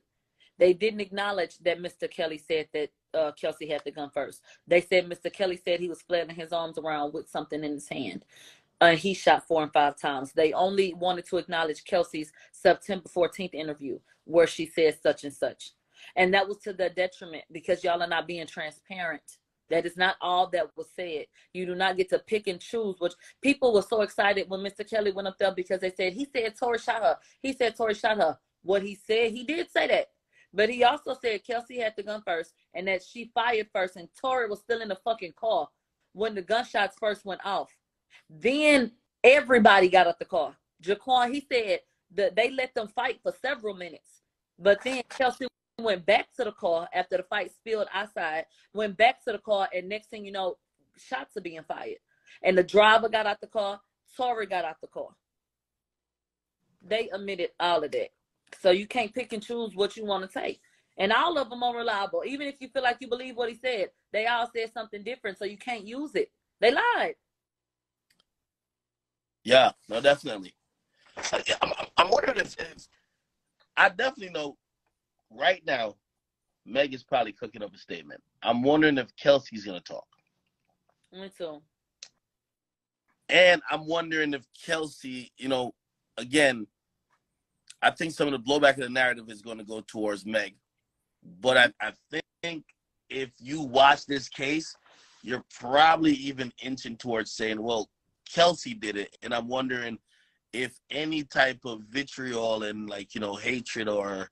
They didn't acknowledge that Mr. Kelly said that Kelsey had the gun first. They said Mr. Kelly said he was flailing his arms around with something in his hand. He shot 4 and 5 times. They only wanted to acknowledge Kelsey's September 14th interview where she said such and such. And that was to their detriment because y'all are not being transparent. That is not all that was said. You do not get to pick and choose, which people were so excited when Mr. Kelly went up there because they said, he said Tory shot her. He said Tory shot her. What he said, he did say that. But he also said Kelsey had the gun first and that she fired first and Tory was still in the fucking car when the gunshots first went off. Then everybody got out the car. Jaquan, he said that they let them fight for several minutes. But then Kelsey went back to the car after the fight spilled outside, went back to the car, and next thing you know, shots are being fired. And the driver got out the car, Tory got out the car. They admitted all of that. So you can't pick and choose what you want to take. And all of them are reliable. Even if you feel like you believe what he said, they all said something different, so you can't use it. They lied. Yeah, no, definitely. I'm wondering if I definitely know right now Meg is probably cooking up a statement. I'm wondering if Kelsey's going to talk. Me too. And I'm wondering if Kelsey, again, I think some of the blowback of the narrative is going to go towards Meg. But I think if you watch this case, you're probably even inching towards saying, well, Kelsey did it. And I'm wondering if any type of vitriol and hatred or,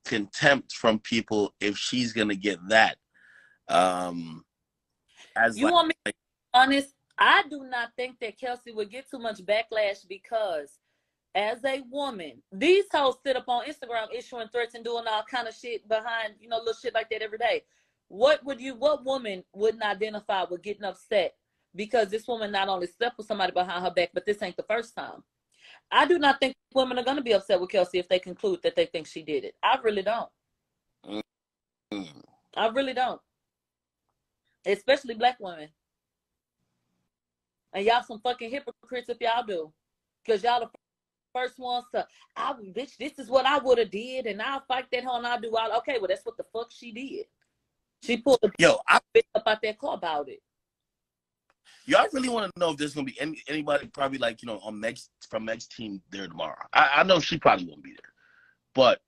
contempt from people, if she's going to get that. Want me to be honest? I do not think that Kelsey would get too much backlash because as a woman, these hoes sit up on Instagram issuing threats and doing all kind of shit behind, little shit like that every day. What woman wouldn't identify with getting upset because this woman not only slept with somebody behind her back, but this ain't the first time. I do not think women are going to be upset with Kelsey if they conclude that they think she did it. I really don't. I really don't. Especially black women. And y'all some fucking hypocrites if y'all do. Because y'all the first ones to, bitch, this is what I would have did, and I'll fight that hoe and I'll do all. Okay, well, that's what the fuck she did. She pulled the Yo, bitch up out that car about it. y'all really want to know if there's gonna be anybody probably like on from Meg's team there tomorrow. I know she probably won't be there, but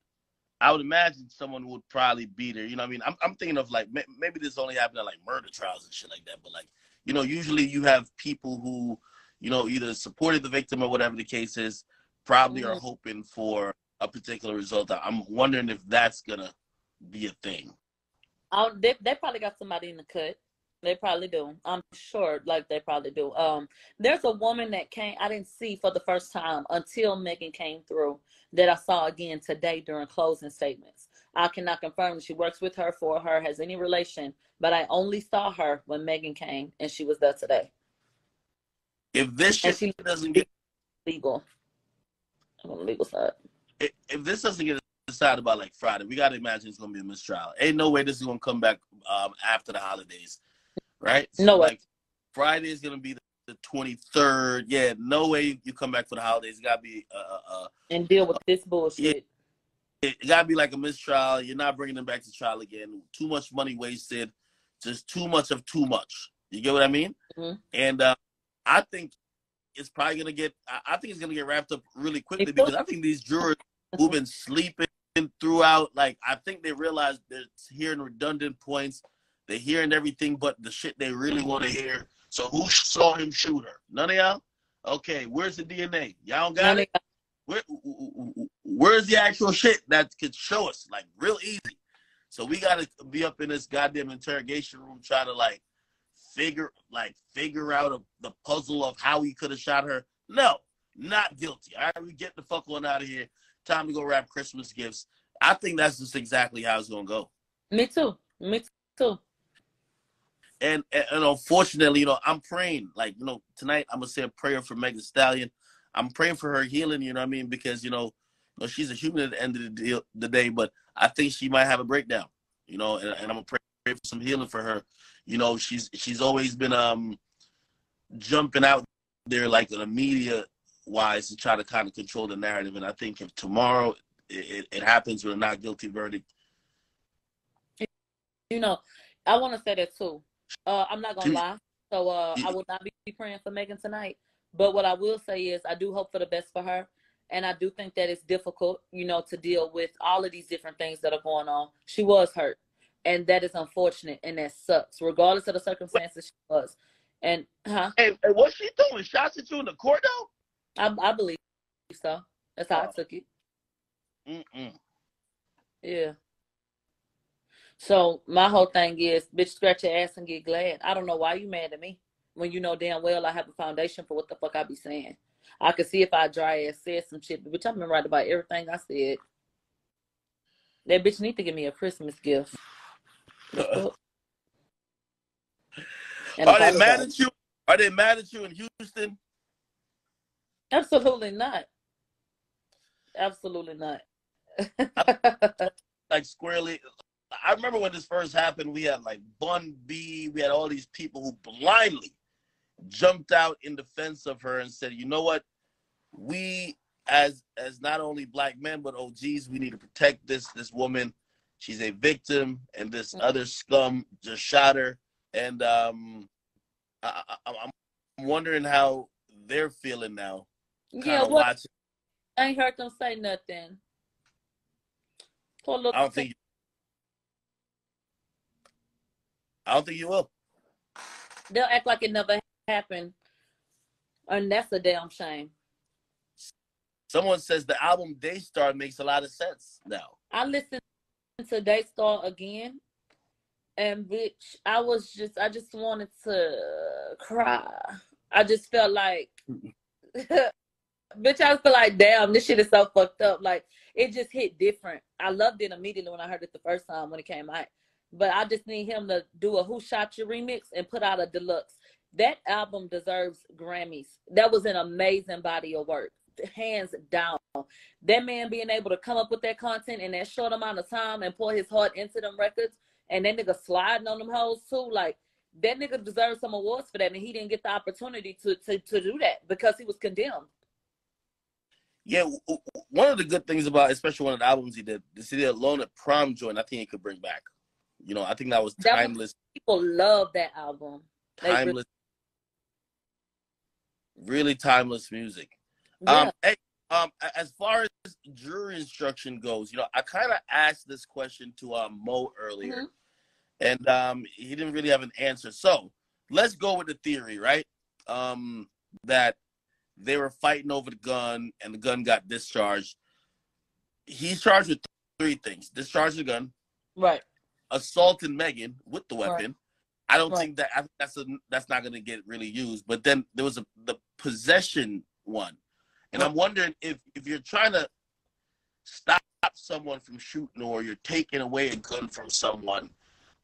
I would imagine someone would probably be there. You know what I mean? I'm thinking of like maybe this only happened at like murder trials and shit like that, but like usually you have people who either supported the victim or whatever the case is, probably are hoping for a particular result. I'm wondering if that's gonna be a thing. They probably got somebody in the cut. They probably do. I'm sure, like they probably do. There's a woman that I didn't see for the first time until Megan came through, that I saw again today during closing statements. I cannot confirm she works with her, for her, has any relation, but I only saw her when Megan came, and she was there today. If this shit doesn't get legal, I'm on the legal side. If this doesn't get decided by like Friday, we gotta imagine it's gonna be a mistrial. Ain't no way this is gonna come back after the holidays. Right? So no way. Like Friday is gonna be the 23rd. Yeah, no way you come back for the holidays. It gotta be and deal with this bullshit. Yeah, it gotta be like a mistrial. You're not bringing them back to trial again. Too much money wasted. Just too much of too much. You get what I mean? Mm-hmm. And I think it's probably gonna get. I think it's gonna get wrapped up really quickly because I think these jurors who've been sleeping throughout, like I think they realize they're hearing redundant points. They're hearing everything but the shit they really want to hear. So who saw him shoot her? None of y'all? Okay, where's the DNA? Y'all don't got it? Where's the actual shit that could show us? Like, real easy. So we got to be up in this goddamn interrogation room trying to, like, figure out the puzzle of how he could have shot her. No, not guilty. All right, we get the fuck on out of here. Time to go wrap Christmas gifts. I think that's just exactly how it's going to go. Me too. And unfortunately, I'm praying, like, tonight I'm going to say a prayer for Megan Thee Stallion. I'm praying for her healing, you know what I mean? Because, she's a human at the end of the day, but I think she might have a breakdown, and I'm going to pray for some healing for her. She's always been jumping out there, like, in the media-wise to try to kind of control the narrative. And I think if tomorrow it happens with a not guilty verdict. I want to say that, too. I'm not going to lie. So I will not be praying for Megan tonight. But what I will say is I do hope for the best for her. And I do think that it's difficult, to deal with all of these different things that are going on. She was hurt. And that is unfortunate. And that sucks. Regardless of the circumstances she was. And, Hey, what's she doing? Shots at you in the court, though? I believe so. That's how I took it. Yeah. So my whole thing is, bitch, scratch your ass and get glad. I don't know why you mad at me when you know damn well I have a foundation for what the fuck I be saying. I could see if I dry ass said some shit, but bitch, I've been right about everything I said. That bitch need to give me a Christmas gift. Are they mad at you? Are they mad at you in Houston? Absolutely not. Absolutely not. Like squarely. I remember when this first happened, we had like Bun B, we had all these people who blindly jumped out in defense of her and said, you know what? We as not only black men but OGs, we need to protect this woman. She's a victim and this other scum just shot her. And I'm wondering how they're feeling now. Yeah, watching. I ain't heard them say nothing. I don't think you will. They'll act like it never happened. And that's a damn shame. Someone says the album Daystar makes a lot of sense now. I listened to Daystar again. And bitch, I just wanted to cry. I just felt like bitch, I feel like damn, this shit is so fucked up. Like it just hit different. I loved it immediately when I heard it the first time when it came out. But I just need him to do a Who Shot You remix and put out a deluxe. That album deserves Grammys. That was an amazing body of work. Hands down. That man being able to come up with that content in that short amount of time and pour his heart into them records, and that nigga sliding on them hoes too, like that nigga deserves some awards for that, and he didn't get the opportunity to do that because he was condemned. Yeah, one of the good things about, especially one of the albums he did, the CD Alone at Prom joint, I think he could bring back. You know, I think that was That was, timeless. people love that album. Timeless, really timeless music. Yeah. Hey, as far as jury instruction goes, you know, I kind of asked this question to Mo earlier, and he didn't really have an answer. So let's go with the theory, right? That they were fighting over the gun, and the gun got discharged. He's charged with 3 things: discharge the gun, right, assaulting Megan with the weapon. Right. I don't think that that's not going to get really used. But then there was the possession one, and I'm wondering if you're trying to stop someone from shooting, or you're taking away a gun from someone,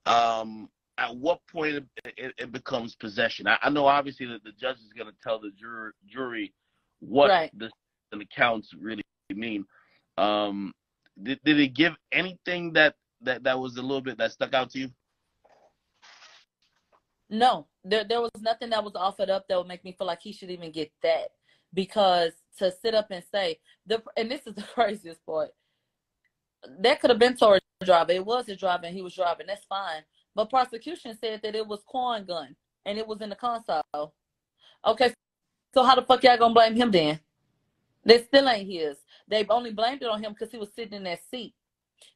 at what point it becomes possession. I know obviously that the judge is going to tell the jury what the counts really mean. Did it give anything that was a little bit that stuck out to you? No, there was nothing that was offered up that would make me feel like he should even get that. Because to sit up and say, and this is the craziest part, that could have been Tory's driver. It was his driver and he was driving. That's fine. But prosecution said that it was Quan gun and it was in the console. Okay, so how the fuck y'all gonna blame him then? That still ain't his. They've only blamed it on him because he was sitting in that seat.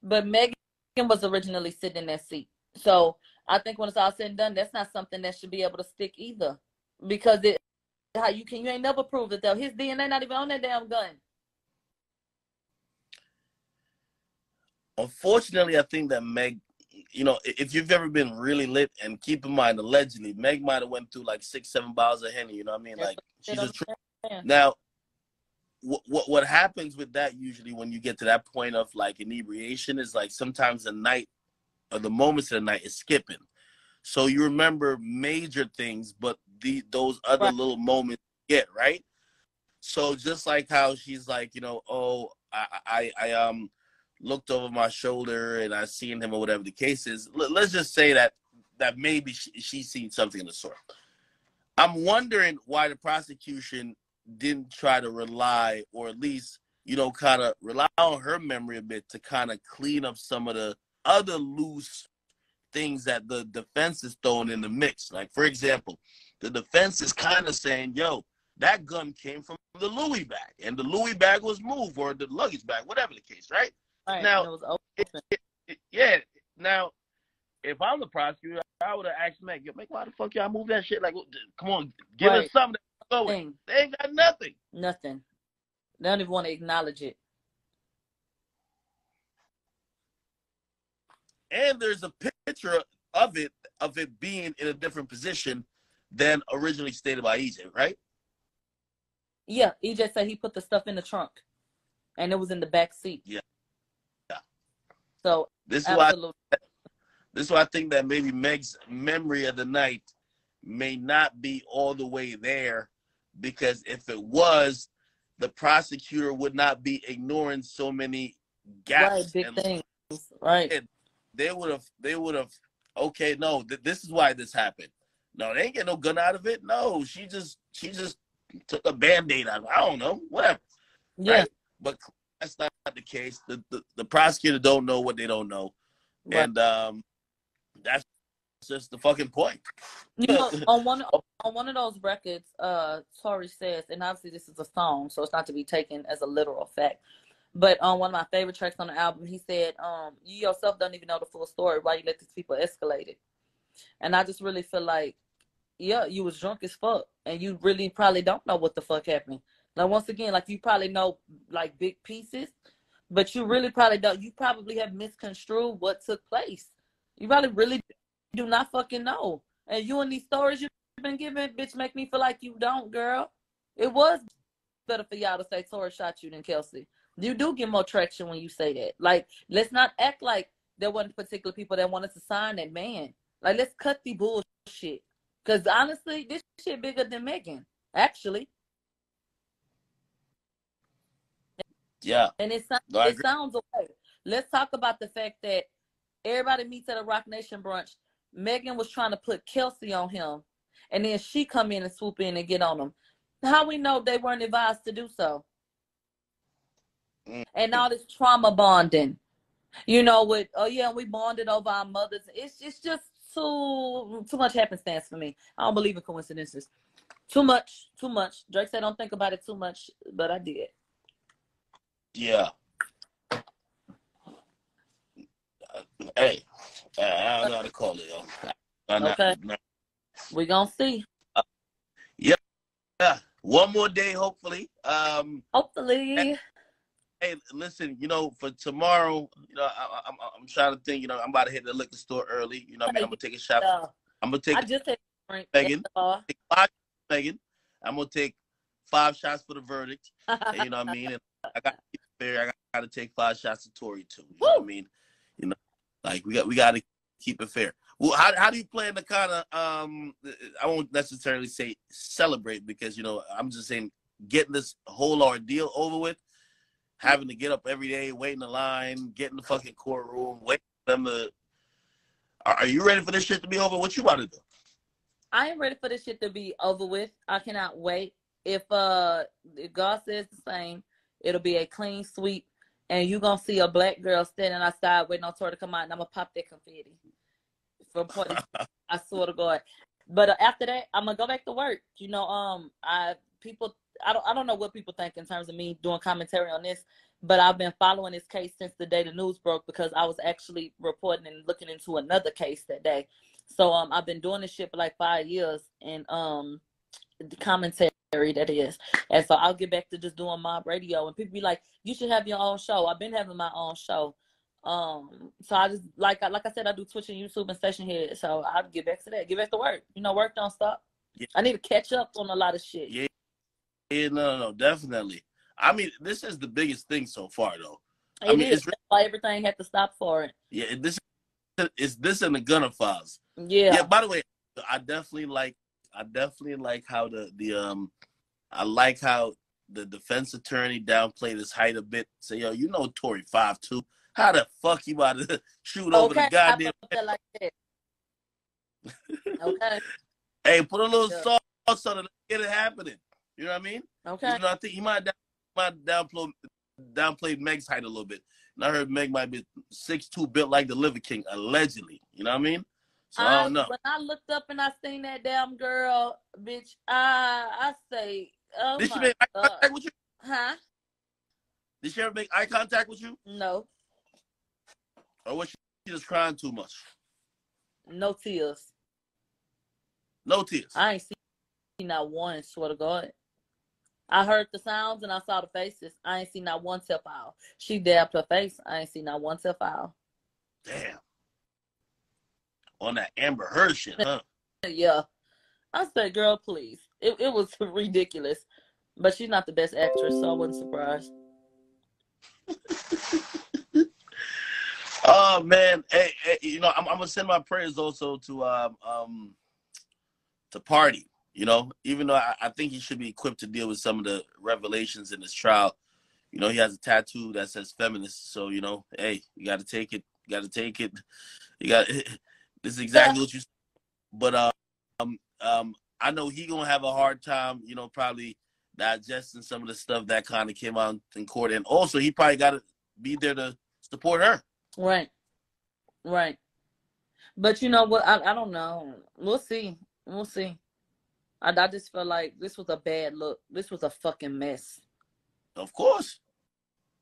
But Megan was originally sitting in that seat. So I think when it's all said and done, that's not something that should be able to stick either. Because you ain't never proved it though. His DNA not even on that damn gun. Unfortunately, I think that Meg, you know, if you've ever been really lit, and keep in mind, allegedly, Meg might have went through like 6-7 bottles of Henny. You know what I mean? Like, she's a true. Now, what happens with that usually when you get to that point of like inebriation is like sometimes the night or the moments of the night is skipping. So you remember major things, but those other little moments get right. So just like how she's like, you know, oh, I looked over my shoulder and I seen him or whatever the case is. Let's just say that maybe she's seen something of the sort. I'm wondering why the prosecution didn't try to rely, or at least, you know, kind of rely on her memory a bit to kind of clean up some of the other loose things that the defense is throwing in the mix. Like, for example, the defense is kind of saying, yo, that gun came from the Louis bag, and the Louis bag was moved, or the luggage bag, whatever the case, right? Now, yeah. Now, if I'm the prosecutor, I would have asked Meg, yo, why the fuck y'all move that shit? Like, come on, give us something to go with. They ain't got nothing. Nothing. They don't even want to acknowledge it. And there's a picture of it being in a different position than originally stated by EJ, right? Yeah, EJ said he put the stuff in the trunk, and it was in the back seat. Yeah. So this is why I think that maybe Meg's memory of the night may not be all the way there, because if it was, the prosecutor would not be ignoring so many gaps. Big things. Right. They would have. Okay, no, this is why this happened. No, they ain't get no gun out of it. No, she just took a Band-Aid out of it. I don't know, whatever. Yeah. Right? But that's not the case. The prosecutor don't know what they don't know. Right. And that's just the fucking point. You know, on one of those records, Tory says, and obviously this is a song, so it's not to be taken as a literal fact. But on one of my favorite tracks on the album, he said, you yourself don't even know the full story. Why you let these people escalate it? And I just really feel like, yeah, you was drunk as fuck. And you really probably don't know what the fuck happened. Like, once again, like, you probably know, like, big pieces. But you really probably don't. You probably have misconstrued what took place. You probably really do not fucking know. And you and these stories you've been giving, bitch, make me feel like you don't, girl. It was better for y'all to say Tory shot you than Kelsey. You do get more traction when you say that. Like, let's not act like there wasn't particular people that wanted to sign that man. Like, let's cut the bullshit. Because honestly, this shit bigger than Megan, actually. Yeah. And it sounds okay. Let's talk about the fact that everybody meets at a Rock Nation brunch. Megan was trying to put Kelsey on him, and then she come in and swoop in and get on him. How we know they weren't advised to do so? And all this trauma bonding. You know, with we bonded over our mothers. It's just too much happenstance for me. I don't believe in coincidences. Too much. Drake said, "Don't think about it too much," but I did. Yeah. Hey, I don't know how to call it, yo. Okay. We gonna see. Yeah. One more day, hopefully. Hopefully. Hey, listen, for tomorrow, I'm trying to think, I'm about to hit the liquor store early. You know what I mean? I'm gonna take a shot. I'm gonna take. I just take a drink. Megan. Take 5 Megan. I'm gonna take 5 shots for the verdict. And, you know what I mean? And I got to keep it fair. I got to take 5 shots of Tory too. You know what I mean? Like we got to keep it fair. Well, how do you plan to kind of I won't necessarily say celebrate because I'm just saying getting this whole ordeal over with, having to get up every day, wait in the line, get in the fucking courtroom, wait for them to. Are you ready for this shit to be over? What you about to do? I am ready for this shit to be over with. I cannot wait. If God says the same, it'll be a clean sweep. And you're going to see a black girl standing outside waiting on Tory to come out, and I'm going to pop that confetti. From party, I swear to God. But after that, I'm going to go back to work. I don't know what people think in terms of me doing commentary on this, but I've been following this case since the day the news broke because I was actually reporting and looking into another case that day. So I've been doing this shit for like 5 years, and the commentary that is. And so I'll get back to just doing mob radio, and people be like, you should have your own show. I've been having my own show. So I just like I said, I do Twitch and YouTube and Station Head. So I'll get back to that. Get back to work. Work don't stop. Yeah. I need to catch up on a lot of shit. Yeah, no, definitely. I mean, this is the biggest thing so far, though. That's why everything had to stop for it. Yeah, this and the Gunna files. Yeah. Yeah. By the way, I definitely like how I like how the defense attorney downplayed his height a bit. Say, yo, Tory 5'2". How the fuck you about to shoot over the goddamn? Like that. Okay. Hey, put a little sauce on it. Get it happening. You know what I mean? Okay. I think he might downplay Meg's height a little bit. And I heard Meg might be 6'2", built like the Liver King, allegedly. You know what I mean? So I don't know. When I looked up and I seen that damn girl, bitch, I say, oh Did my she make eye God. contact with you? Huh? Did she ever make eye contact with you? No. Or was she just crying too much? No tears. No tears. I ain't seen not one, swear to God. I heard the sounds and I saw the faces. I ain't seen not one tear file. She dabbed her face. I ain't seen not one tear file. Damn. On that Amber Heard shit, huh? Yeah. I said, girl, please. It was ridiculous. But she's not the best actress, so I wasn't surprised. Oh man, hey, I'm gonna send my prayers also to Party. Even though I think he should be equipped to deal with some of the revelations in this trial. He has a tattoo that says feminist, so hey, you got to take it. You got to take it. You got this is exactly what you said. But I know he gonna have a hard time. Probably digesting some of the stuff that kind of came out in court, and also he probably got to be there to support her. Right. But you know what? I don't know. We'll see. I just feel like this was a bad look. This was a fucking mess. Of course.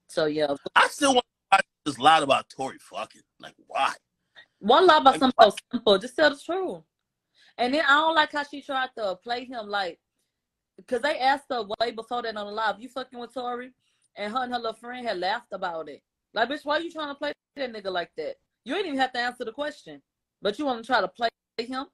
So yeah. I still want to just lie about Tory fucking. Like, why? One lie about something so simple. Just tell the truth. And then I don't like how she tried to play him like, because they asked her way before that on the live, you fucking with Tory? And her little friend had laughed about it. Like, bitch, why are you trying to play that nigga like that? You ain't even have to answer the question. But you want to try to play him?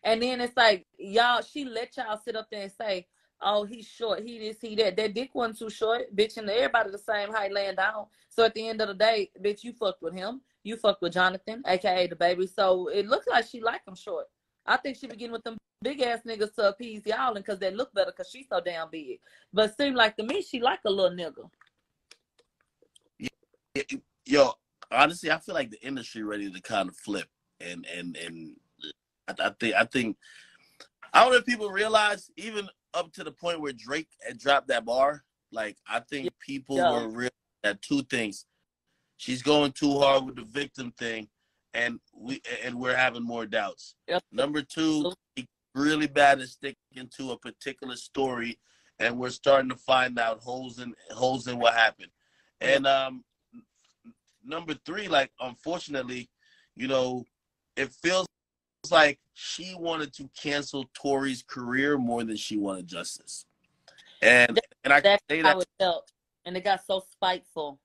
And then it's like, y'all, she let y'all sit up there and say, oh, he's short, he this, he that. That dick wasn't too short, bitch, and everybody the same height laying down. So at the end of the day, bitch, you fucked with him. You fucked with Jonathan, a.k.a. the baby. So it looks like she like him short. I think she begin with them big-ass niggas to appease y'all because they look better because she's so damn big. But it seemed like to me, she like a little nigga. Yo, honestly, I feel like the industry ready to kind of flip. And I think I don't know if people realize, even up to the point where Drake had dropped that bar, like I think people were real that two things. she's going too hard with the victim thing, and we're having more doubts. Yep. Number two, he's really bad at sticking to a particular story, and we're starting to find out holes in what happened. And number three, like, unfortunately, you know, it feels like she wanted to cancel Tory's career more than she wanted justice. And I can say that how it felt, and it got so spiteful.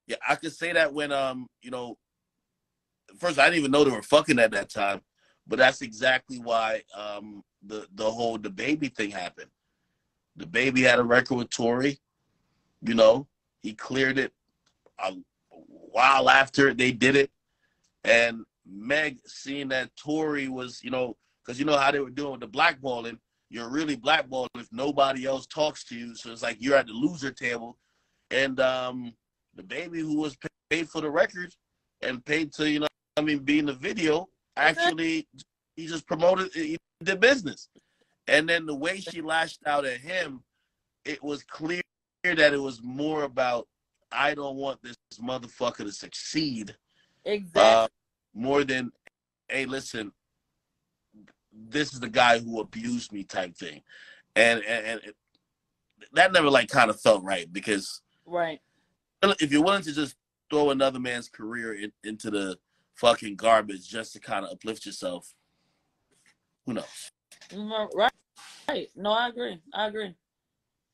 Yeah, I could say that when you know, first I didn't even know they were fucking at that time, but that's exactly why the whole DaBaby thing happened. DaBaby had a record with Tory, you know, he cleared it a while after they did it, and Meg, seeing that Tory was, you know, because you know how they were doing with the blackballing, you're really blackballed if nobody else talks to you, so it's like you're at the loser table, and DaBaby, who was paid for the record and paid to, you know, I mean, be in the video, actually, he just promoted, he did business. And then the way she lashed out at him, it was clear that it was more about, I don't want this motherfucker to succeed. Exactly. More than, hey, listen, this is the guy who abused me type thing. And that never, like, kind of felt right, because right. If you're willing to just throw another man's career into the fucking garbage just to kind of uplift yourself, who knows? Right. No, I agree. And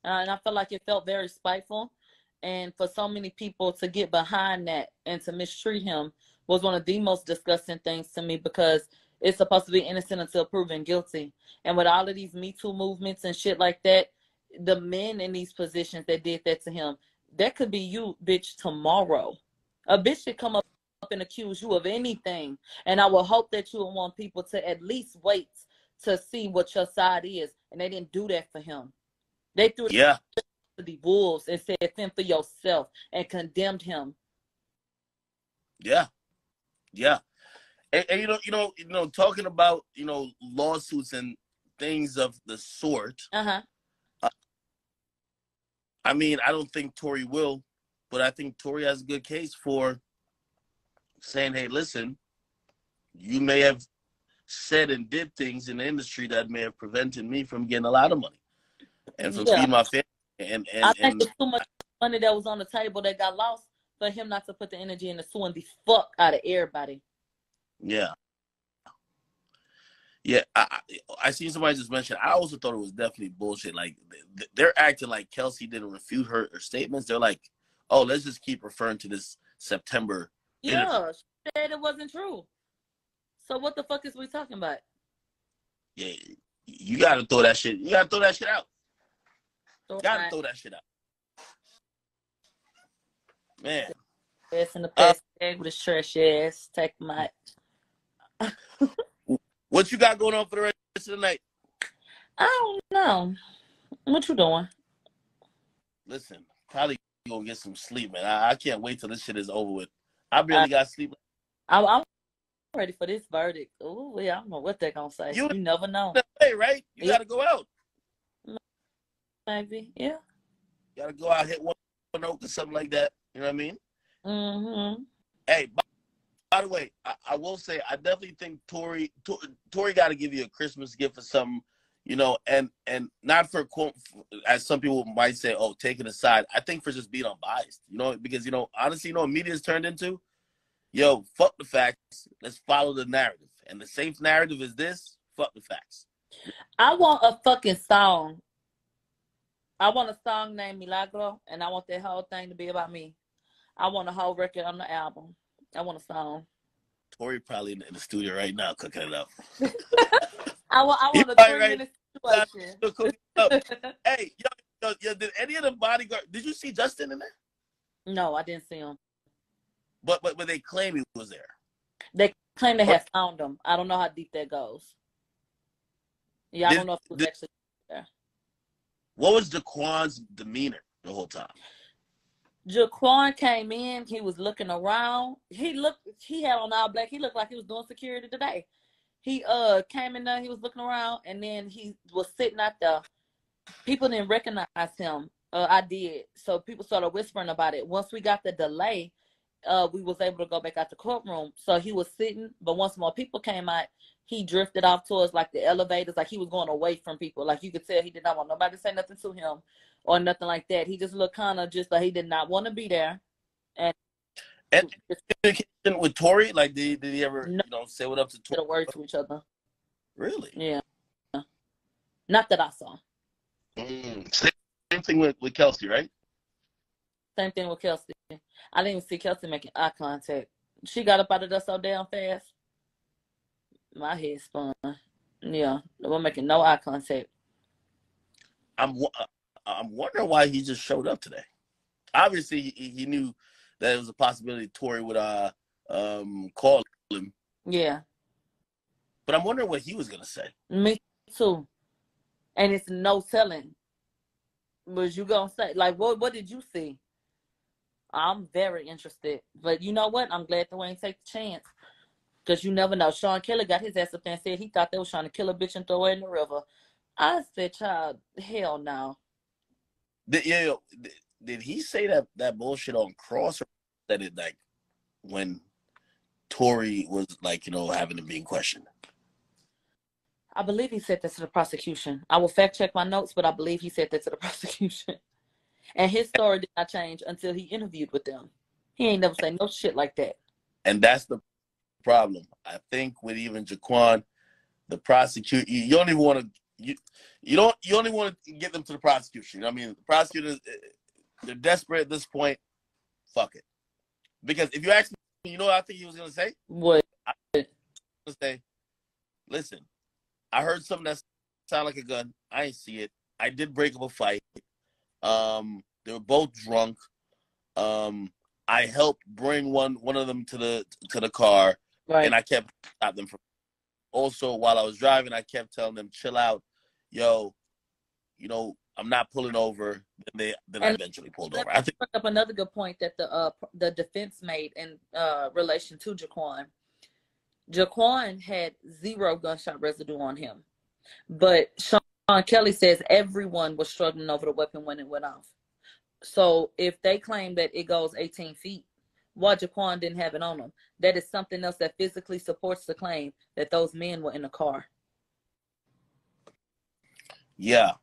I feel like it felt very spiteful. And for so many people to get behind that and to mistreat him was one of the most disgusting things to me, because it's supposed to be innocent until proven guilty. And with all of these Me Too movements and shit like that, the men in these positions that did that to him, that could be you, bitch, tomorrow. A bitch should come up and accuse you of anything. And I will hope that you will want people to at least wait to see what your side is. And they didn't do that for him. They threw it to the wolves and said, fend for yourself, and condemned him. Yeah. And you know, talking about, you know, lawsuits and things of the sort. I mean, I don't think Tory will, but I think Tory has a good case for saying, hey, listen, you may have said and did things in the industry that may have prevented me from getting a lot of money and from feeding my family. And I think there's too much money that was on the table that got lost for him not to put the energy into suing the fuck out of everybody. Yeah. I seen somebody just mention, I also thought it was definitely bullshit. Like, they're acting like Kelsey didn't refute her statements. They're like, oh, let's just keep referring to this September interview. Yeah, she said it wasn't true. So what the fuck is we talking about? Yeah, you gotta throw that shit. You gotta throw that shit out. Throw that shit out. Man. Ass in the plastic bag with his trash ass. Take my. What you got going on for the rest of the night? I don't know. What you doing? Listen, probably gonna get some sleep, man. I can't wait till this shit is over with. I barely got sleep. I'm ready for this verdict. Oh, yeah, I don't know what they're gonna say. You never know. Hey, right? You gotta go out. Maybe, yeah. You gotta go out, hit one oak or something like that. You know what I mean? Mm-hmm. Hey, by the way, I will say, I definitely think Tory got to give you a Christmas gift or something, you know, and not for, quote, as some people might say, oh, take it aside. I think for just being unbiased, you know, because, you know, honestly, you know what media's turned into? Yo, fuck the facts. Let's follow the narrative. And the safe narrative is this, fuck the facts. I want a fucking song. I want a song named Milagro, and I want that whole thing to be about me. I want a whole record on the album. I want a song. Tory probably in the studio right now cooking it up. I want a 3-minute situation. Hey, yo, did any of the bodyguard? Did you see Justin in there? No, I didn't see him. But they claim he was there. They claim they had found him. I don't know how deep that goes. Yeah, I don't know if he was actually there. What was Jaquan's demeanor the whole time? Jaquan came in. He was looking around. He had on all black. He looked like he was doing security today. He came in there. He was looking around, and then he was sitting out there. People didn't recognize him. I did. So people started whispering about it. Once we got the delay, we was able to go back out the courtroom. So he was sitting, but once more people came out, he drifted off towards like the elevators, like he was going away from people. Like you could tell he did not want nobody to say nothing to him or nothing like that. He just looked kind of just like he did not want to be there. And communication with Tory, like did he ever no, say what up to Tory? a word to each other. Really? Yeah. Not that I saw. Same thing with Kelsey, right? Same thing with Kelsey. I didn't even see Kelsey making eye contact. She got up out of there so damn fast. My head spun. Yeah, we're making no eye contact. I'm wondering why he just showed up today. Obviously, he knew that it was a possibility Tory would call him. Yeah. But I'm wondering what he was gonna say. Me too. And it's no telling. Was you gonna say like what did you see? I'm very interested. But you know what? I'm glad the Wayne take the chance. Because you never know. Sean Kelly got his ass up there and said he thought they was trying to kill a bitch and throw her in the river. I said, child, hell no. Did he say that bullshit on Cross, or said it like when Tory was like, having to be in question? I believe he said that to the prosecution. I will fact check my notes, but I believe he said that to the prosecution. And his story did not change until he interviewed with them. He ain't never say no shit like that. And that's the problem. I think with even Jaquan, the prosecutor, you don't even want to, you only want to get them to the prosecution. I mean, the prosecutors, they're desperate at this point. Fuck it. Because if you ask me, you know what I think he was going to say? What? I was going to say, listen, I heard something that sounded like a gun. I ain't see it. I did break up a fight. They were both drunk. I helped bring one of them to the car, right. And I kept stopping them from. Also, while I was driving, I kept telling them, "Chill out, yo. I'm not pulling over." Then I eventually pulled over. I think bring up another good point that the defense made in relation to Jaquan. Jaquan had 0 gunshot residue on him, but Sean Kelly says everyone was struggling over the weapon when it went off. So if they claim that it goes 18 feet, while Jaquan didn't have it on him, that is something else that physically supports the claim that those men were in the car. Yeah.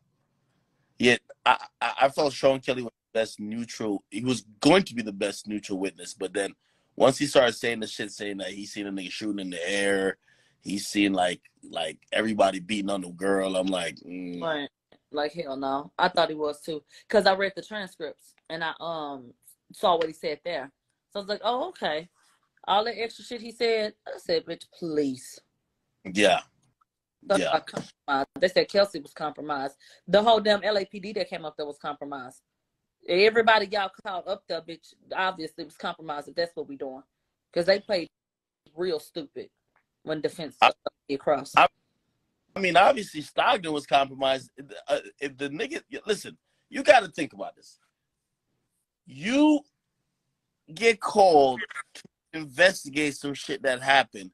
I felt Sean Kelly was the best neutral. He was going to be the best neutral witness, but then once he started saying the shit, saying that he's seen a nigga shooting in the air, he's seen like everybody beating on the girl. I'm like, Right. Like hell no. I thought he was too, because I read the transcripts and I saw what he said there. So I was like, oh okay. All that extra shit he said, I said, bitch, please. Yeah. Yeah. They said Kelsey was compromised. The whole damn LAPD that came up there was compromised. Everybody y'all called up there, bitch, obviously was compromised if that's what we doing. Because they played real stupid when defense across. I mean, obviously Stockton was compromised. If the nigga, listen, you got to think about this. You get called to investigate some shit that happened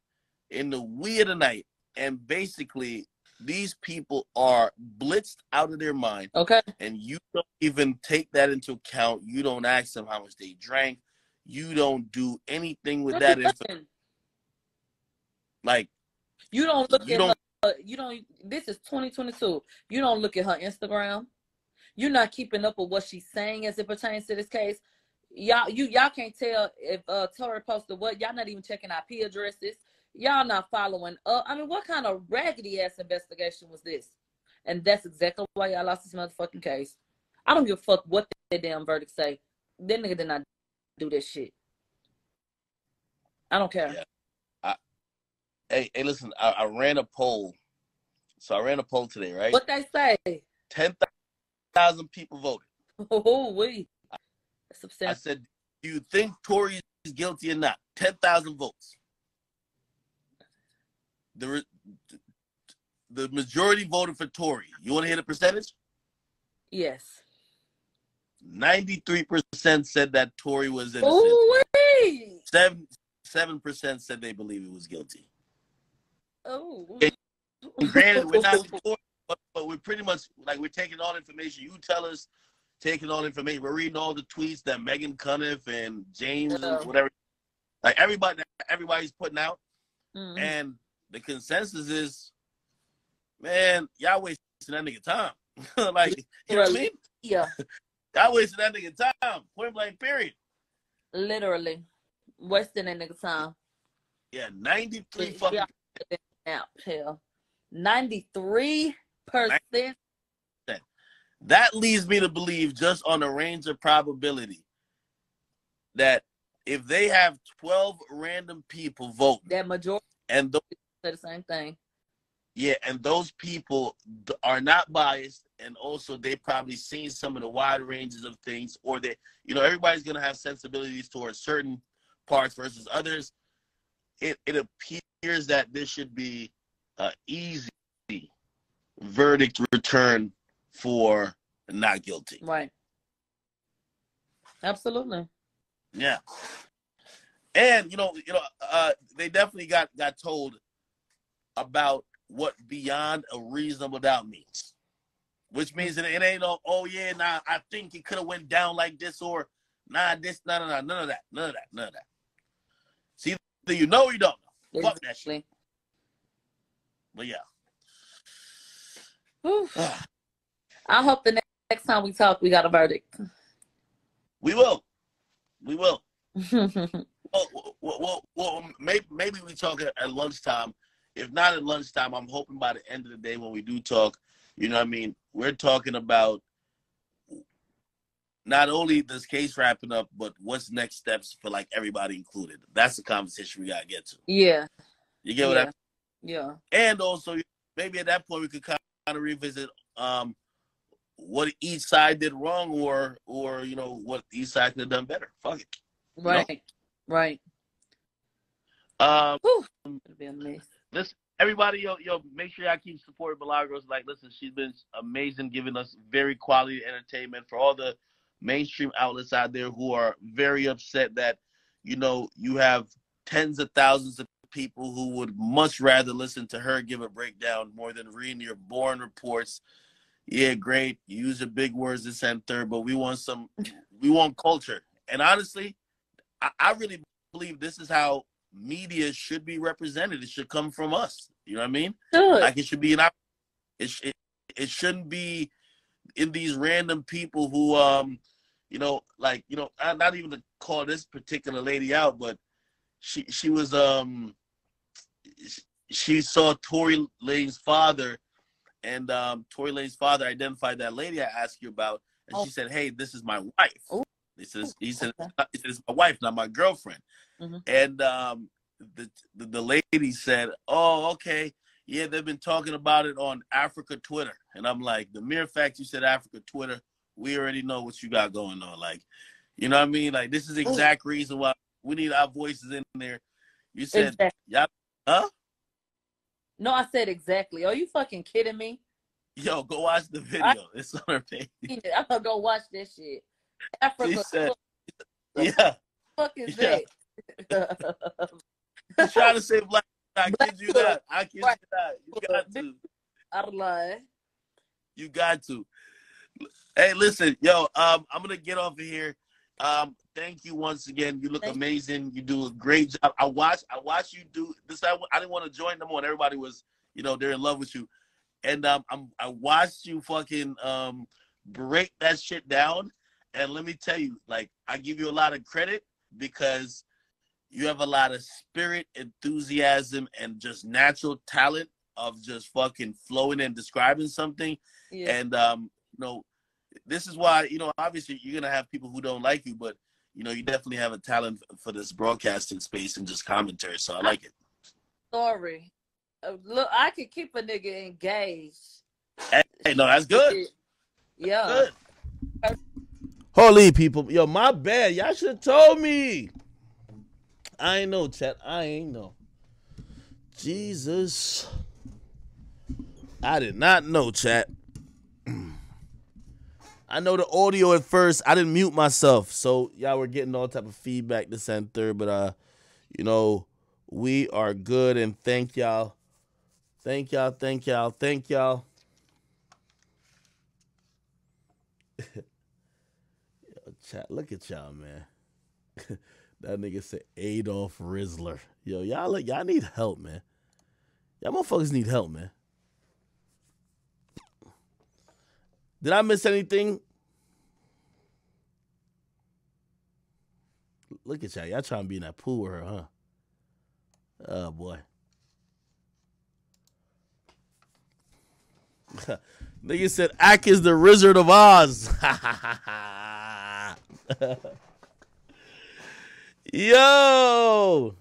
in the wee of the night, and basically these people are blitzed out of their mind. Okay. And you don't even take that into account. You don't ask them how much they drank. You don't do anything with that information. Like, you don't look at her. You don't. This is 2022. You don't look at her Instagram. You're not keeping up with what she's saying as it pertains to this case. Y'all can't tell if Tory posted what. Y'all not even checking IP addresses. Y'all not following up. I mean, what kind of raggedy ass investigation was this? And that's exactly why y'all lost this motherfucking case. I don't give a fuck what their damn verdict say. That nigga did not do this shit. I don't care. Yeah. Hey, listen, I ran a poll. So I ran a poll today, right? What they say? 10,000 people voted. Oh, wait. That's substantial. I said, do you think Tory is guilty or not? 10,000 votes. The majority voted for Tory. You want to hear the percentage? Yes. 93% said that Tory was innocent. Oh, wait. 7% said they believe he was guilty. Oh. And granted, we're not Tory, but we're pretty much like we're taking all information you tell us taking all the information. We're reading all the tweets that Megan Cuniff and James and whatever, like everybody's putting out. Mm-hmm. And the consensus is, man, y'all wasting that nigga time. Like, you know what I mean? Yeah. Y'all wasting that nigga time. Point blank, period. Literally. Wasting that nigga time. Yeah, 93 fucking. Out, hell. 93%. That leads me to believe, just on a range of probability, that if they have 12 random people vote, that majority and those say the same thing. Yeah, and those people are not biased, and also they probably seen some of the wide ranges of things, or they, everybody's gonna have sensibilities towards certain parts versus others. It appears that this should be an easy verdict return for not guilty. Right. Absolutely. Yeah. And they definitely got told about what beyond a reasonable doubt means, which means that it ain't no, oh yeah, nah, I think it could have went down like this, or nah, this, none of that. See, either you know or you don't know. Fuck that shit. But yeah. I hope the next time we talk, we got a verdict. We will. Well, maybe we talk at lunchtime. If not at lunchtime, I'm hoping by the end of the day when we do talk, we're talking about not only this case wrapping up, but what's next steps for like everybody included. That's the conversation we gotta get to. Yeah. You get what I mean? Yeah. And also, maybe at that point we could kind of revisit what each side did wrong, or what each side could have done better. Fuck it. Right. Right. It'll be amazing. Listen, everybody, yo, make sure y'all keep supporting Milagros. Like, listen, she's been amazing, giving us very quality entertainment. For all the mainstream outlets out there who are very upset that, you have tens of thousands of people who would much rather listen to her give a breakdown more than reading your boring reports. Yeah, great. You use your big words this and third, but we want culture. And honestly, I really believe this is how media should be represented. It should come from us. You know what I mean? Good. Like, it should be it shouldn't be in these random people who not even to call this particular lady out, but she was she saw Tory Lane's father, and Tory Lane's father identified that lady I asked you about, and she said, "Hey, this is my wife." He said, "It's my wife, not my girlfriend." Mm-hmm. And the lady said, "Oh, okay, yeah, they've been talking about it on Africa Twitter." And I'm like, the mere fact you said Africa Twitter, we already know what you got going on. Like, you know what I mean? Like, this is the exact reason why we need our voices in there. You said, exactly. Yeah, huh? No, I said exactly. Are you fucking kidding me? Yo, go watch the video. It's on her page. I'm gonna go watch that shit. Africa. Said, yeah. What the fuck is that? She's trying to say black. I kid you not. I kid you not. You got to. Out of line. You got to. Hey, listen, yo, I'm gonna get off of here. Thank you once again. You look amazing. You do a great job. I watch you do this. I didn't want to join them on. Everybody was, they're in love with you. And I watched you fucking break that shit down. And let me tell you, like, I give you a lot of credit because you have a lot of spirit, enthusiasm, and just natural talent of just fucking flowing and describing something. Yeah. And this is why, obviously you're gonna have people who don't like you, but you definitely have a talent for this broadcasting space and just commentary. So I like it. Sorry. Look, I could keep a nigga engaged. Hey, no, that's good. Yeah. Good. Holy people. Yo, my bad. Y'all should have told me. I ain't know, chat. I ain't know. Jesus. I did not know, chat. I know the audio at first. I didn't mute myself. So y'all were getting all type of feedback this and third. But, we are good. And thank y'all. Thank y'all. Chat, look at y'all, man. That nigga said Adolf Rizzler. Yo, y'all need help, man. Y'all motherfuckers need help, man. Did I miss anything? Look at y'all. Y'all trying to be in that pool with her, huh? Oh, boy. Nigga said, Ak is the Wizard of Oz. Yo.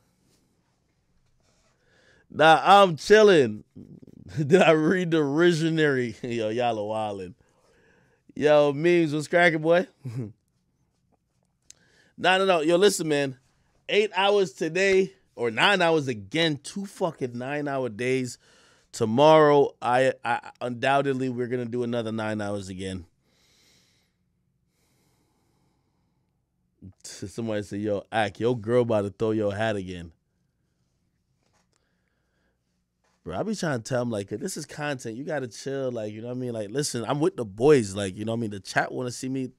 Nah, I'm chilling. Did I read the originary? Yo, y'all are wildin'. Yo, memes was cracking, boy. No. Yo, listen, man. 8 hours today, or 9 hours again. 2 fucking 9-hour days. Tomorrow, I undoubtedly we're gonna do another 9 hours again. Somebody said, "Yo, Ak, your girl about to throw your hat again." Bro, I be trying to tell him, like, this is content. You gotta chill, like, you know what I mean? Like, listen, I'm with the boys, like, you know what I mean? The chat wanna see me.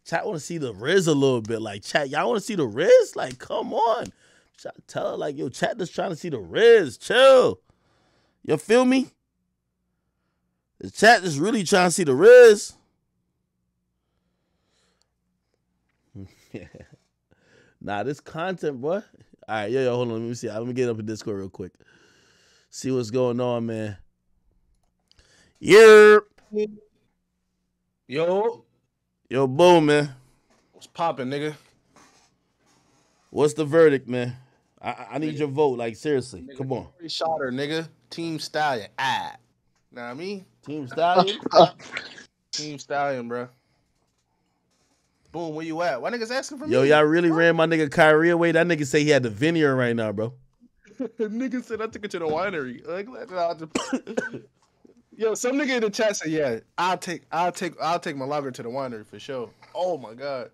Chat wanna see the Riz a little bit, like, chat. Y'all wanna see the Riz? Like, come on. Tell her, like, yo, chat just trying to see the Riz. Chill. You feel me? The chat is really trying to see the Riz. Nah, this content, boy. All right, yo, hold on. Let me see. Let me get up in Discord real quick. See what's going on, man. Yeah. Yo, boom, man. what's poppin', nigga? What's the verdict, man? I need your vote, like, seriously. Nigga, Come on. Tory shot her, nigga. Team Stallion. Know what I mean? Team Stallion? Team Stallion, bro. Boom, where you at? Why niggas asking for me? Yo, y'all really ran my nigga Kyrie away? That nigga say he had the vineyard right now, bro. Nigga said I took it to the winery. Like, yo, some nigga in the chat said, "Yeah, I'll take my lager to the winery for sure." Oh my god,